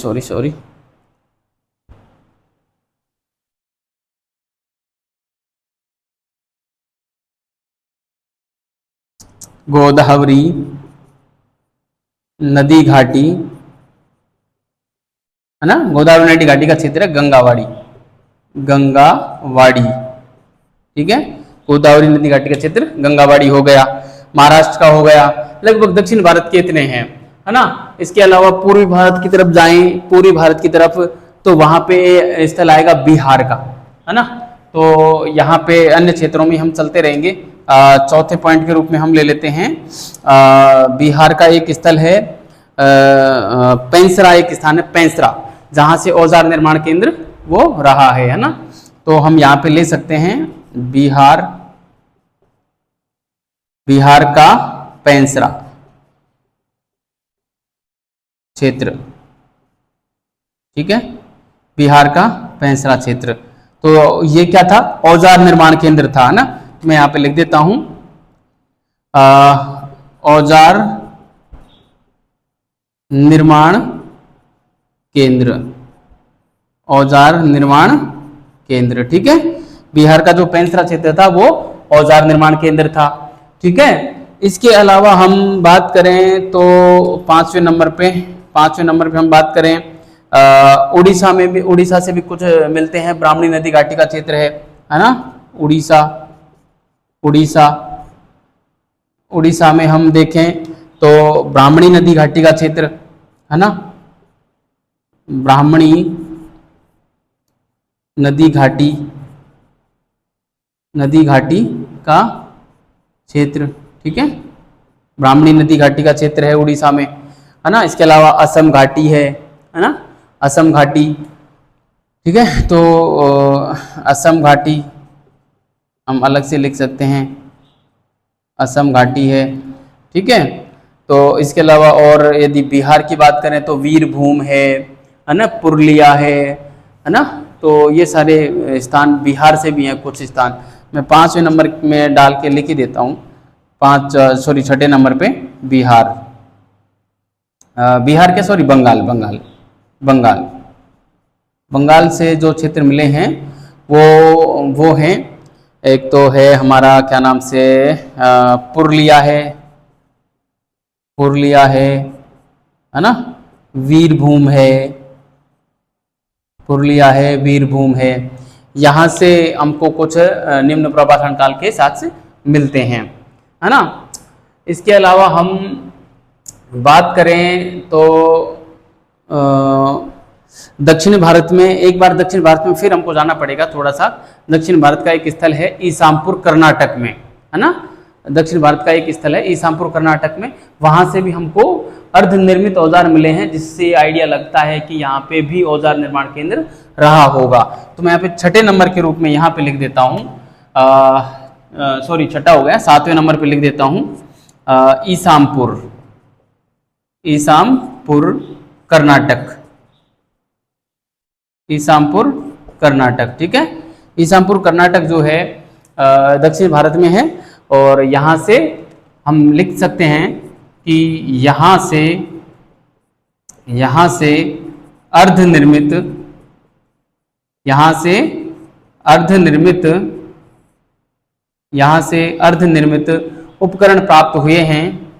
गोदावरी नदी घाटी, है ना, गोदावरी नदी घाटी का क्षेत्र है गंगावाड़ी, ठीक है। गोदावरी नदी घाटी का क्षेत्र गंगावाड़ी हो गया, महाराष्ट्र का हो गया। लगभग दक्षिण भारत के इतने हैं, है ना। इसके अलावा पूर्वी भारत की तरफ जाएं, पूर्वी भारत की तरफ, तो वहां पे स्थल आएगा बिहार का, है ना। तो यहाँ पे अन्य क्षेत्रों में हम चलते रहेंगे। चौथे पॉइंट के रूप में हम ले लेते हैं बिहार का एक स्थल है पेंसरा, एक स्थान है पेंसरा, जहां से औजार निर्माण केंद्र वो रहा है ना। तो हम यहाँ पे ले सकते हैं बिहार का पेंसरा क्षेत्र, ठीक है, बिहार का पेंसरा क्षेत्र। तो ये क्या था, औजार निर्माण केंद्र था, ना। मैं यहाँ पे लिख देता हूं औजार निर्माण केंद्र, ठीक है। बिहार का जो पेंसरा क्षेत्र था वो औजार निर्माण केंद्र था, ठीक है। इसके अलावा हम बात करें तो पांचवें नंबर पे हम बात करें उड़ीसा में भी, उड़ीसा से भी कुछ मिलते हैं। ब्राह्मणी नदी घाटी का क्षेत्र है ना। उड़ीसा में हम देखें तो ब्राह्मणी नदी घाटी का क्षेत्र, है ना, ब्राह्मणी नदी घाटी का क्षेत्र, ठीक है, ब्राह्मणी नदी घाटी का क्षेत्र है उड़ीसा में, है ना। इसके अलावा असम घाटी है ना, असम घाटी, ठीक है। तो असम घाटी हम अलग से लिख सकते हैं, असम घाटी है, ठीक है। तो इसके अलावा और यदि बिहार की बात करें तो वीरभूम है ना, पुरुलिया है ना। तो ये सारे स्थान बिहार से भी हैं, कुछ स्थान मैं 5वें नंबर में डाल के लिख ही देता हूँ। 6ठे नंबर पे बिहार के बंगाल से जो क्षेत्र मिले हैं वो हैं, एक तो है हमारा क्या नाम से पुरुलिया है ना, वीरभूम है, यहाँ से हमको कुछ निम्न प्रभाषण काल के साक्ष्य मिलते हैं, है ना। इसके अलावा हम बात करें तो दक्षिण भारत में फिर हमको जाना पड़ेगा थोड़ा सा। दक्षिण भारत का एक स्थल है ईसामपुर कर्नाटक में, है ना। दक्षिण भारत का एक स्थल है ईसामपुर कर्नाटक में, वहां से भी हमको अर्धनिर्मित औजार मिले हैं, जिससे आइडिया लगता है कि यहाँ पे भी औजार निर्माण केंद्र रहा होगा। तो मैं यहाँ पे छठे नंबर के रूप में यहाँ पे लिख देता हूँ, सॉरी छठा हो गया, 7वें नंबर पे लिख देता हूँ ईसामपुर, ईसामपुर कर्नाटक, ईसामपुर कर्नाटक। ठीक है, ईसामपुर कर्नाटक जो है दक्षिण भारत में है, और यहाँ से हम लिख सकते हैं कि यहाँ से अर्धनिर्मित, यहाँ से अर्धनिर्मित उपकरण प्राप्त हुए हैं,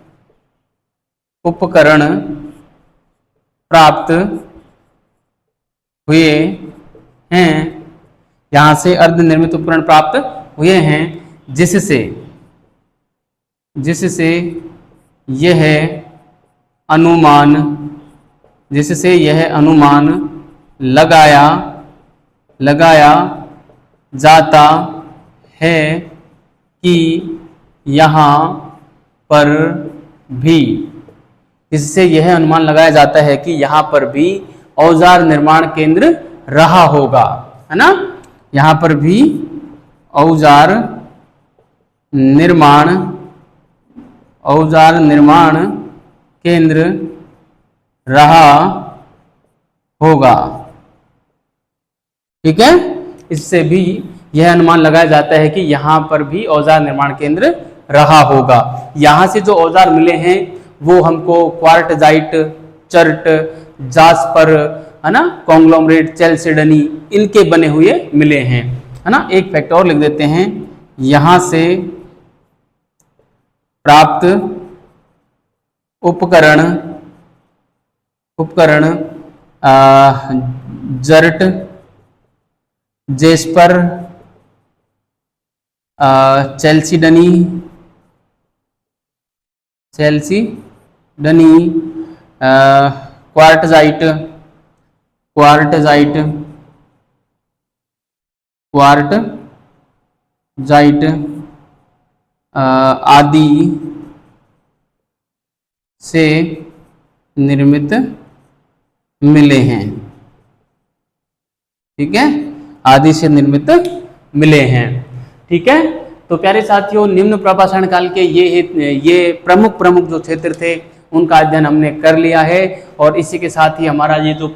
उपकरण प्राप्त हुए हैं, यहाँ से अर्धनिर्मित उपकरण प्राप्त हुए हैं, जिससे यह अनुमान लगाया जाता है कि यहाँ पर भी, इससे यह अनुमान लगाया जाता है कि यहाँ पर भी औजार निर्माण केंद्र रहा होगा, है ना। यहाँ पर भी औजार निर्माण केंद्र रहा होगा। ठीक है, इससे भी यह अनुमान लगाया जाता है कि यहाँ पर भी औजार निर्माण केंद्र रहा होगा। यहाँ से जो औजार मिले हैं वो हमको क्वार्टजाइट, चर्ट, जास्पर, है ना, कॉन्ग्लोमरेट, चैल्सिडनी, इनके बने हुए मिले हैं, है ना। एक फैक्ट और लिख देते हैं, यहाँ से प्राप्त उपकरण जर्ट, जेस्पर, चैल्सिडनी, क्वार्टजाइट, आदि से निर्मित मिले हैं। ठीक है, आदि से निर्मित मिले हैं। ठीक है, तो प्यारे साथियों, निम्न प्रभाषण काल के ये प्रमुख जो क्षेत्र थे उनका अध्ययन हमने कर लिया है, और इसी के साथ ही हमारा ये जो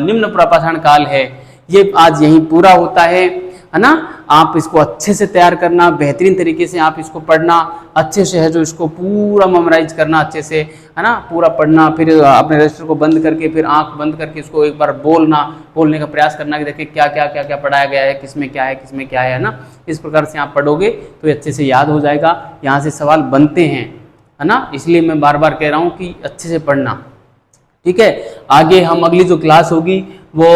निम्न प्रभाषण काल है ये आज यहीं पूरा होता है ना। आप इसको अच्छे से तैयार करना, बेहतरीन तरीके से आप इसको पढ़ना, अच्छे से है जो इसको पूरा मेमोराइज करना अच्छे से, है ना, पूरा पढ़ना, फिर अपने रजिस्टर को बंद करके, फिर आंख बंद करके इसको एक बार बोलने का प्रयास करना कि देखिए क्या क्या क्या क्या पढ़ाया गया है, किसमें क्या है ना। इस प्रकार से आप पढ़ोगे तो अच्छे से याद हो जाएगा। यहाँ से सवाल बनते हैं, है ना, इसलिए मैं बार बार कह रहा हूँ कि अच्छे से पढ़ना। ठीक है, आगे हम अगली जो क्लास होगी वो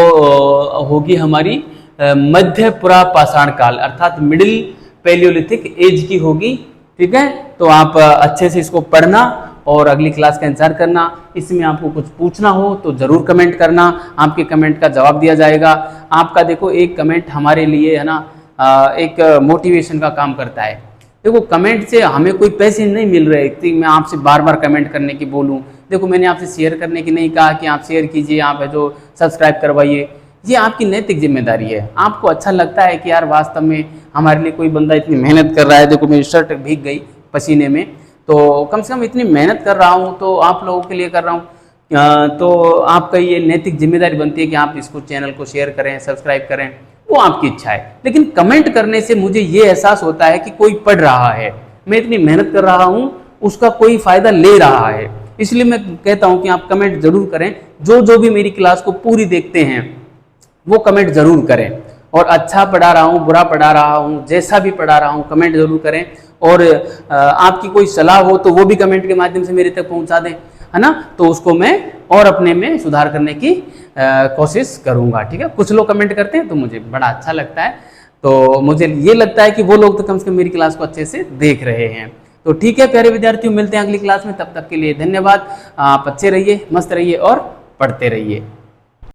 होगी हमारी मध्य पुरापाषाण काल, अर्थात मिडिल पैलियोलिथिक एज की होगी। ठीक है, तो आप अच्छे से इसको पढ़ना और अगली क्लास का इंतजार करना। इसमें आपको कुछ पूछना हो तो जरूर कमेंट करना, आपके कमेंट का जवाब दिया जाएगा। आपका देखो एक कमेंट हमारे लिए, है ना, एक मोटिवेशन का काम करता है। देखो कमेंट से हमें कोई पैसे नहीं मिल रहे कि मैं आपसे बार बार कमेंट करने की बोलूं। देखो मैंने आपसे शेयर करने की नहीं कहा कि आप शेयर कीजिए, आप है जो सब्सक्राइब करवाइए, ये आपकी नैतिक जिम्मेदारी है। आपको अच्छा लगता है कि यार वास्तव में हमारे लिए कोई बंदा इतनी मेहनत कर रहा है, देखो मेरी शर्ट भीग गई पसीने में, तो कम से कम इतनी मेहनत कर रहा हूँ तो आप लोगों के लिए कर रहा हूँ, तो आपका ये नैतिक जिम्मेदारी बनती है कि आप इसको चैनल को शेयर करें, सब्सक्राइब करें, वो आपकी इच्छा है। लेकिन कमेंट करने से मुझे ये एहसास होता है कि कोई पढ़ रहा है, मैं इतनी मेहनत कर रहा हूँ, उसका कोई फायदा ले रहा है। इसलिए मैं कहता हूँ कि आप कमेंट जरूर करें। जो भी मेरी क्लास को पूरी देखते हैं वो कमेंट जरूर करें, और अच्छा पढ़ा रहा हूँ, बुरा पढ़ा रहा हूँ, जैसा भी पढ़ा रहा हूँ कमेंट जरूर करें। और आपकी कोई सलाह हो तो वो भी कमेंट के माध्यम से मेरे तक पहुँचा दें, है ना, तो उसको मैं और अपने में सुधार करने की कोशिश करूँगा। ठीक है, कुछ लोग कमेंट करते हैं तो मुझे बड़ा अच्छा लगता है, तो मुझे ये लगता है कि वो लोग तो कम से कम मेरी क्लास को अच्छे से देख रहे हैं। तो ठीक है प्यारे विद्यार्थियों, मिलते हैं अगली क्लास में, तब तक के लिए धन्यवाद। आप अच्छे रहिए, मस्त रहिए और पढ़ते रहिए।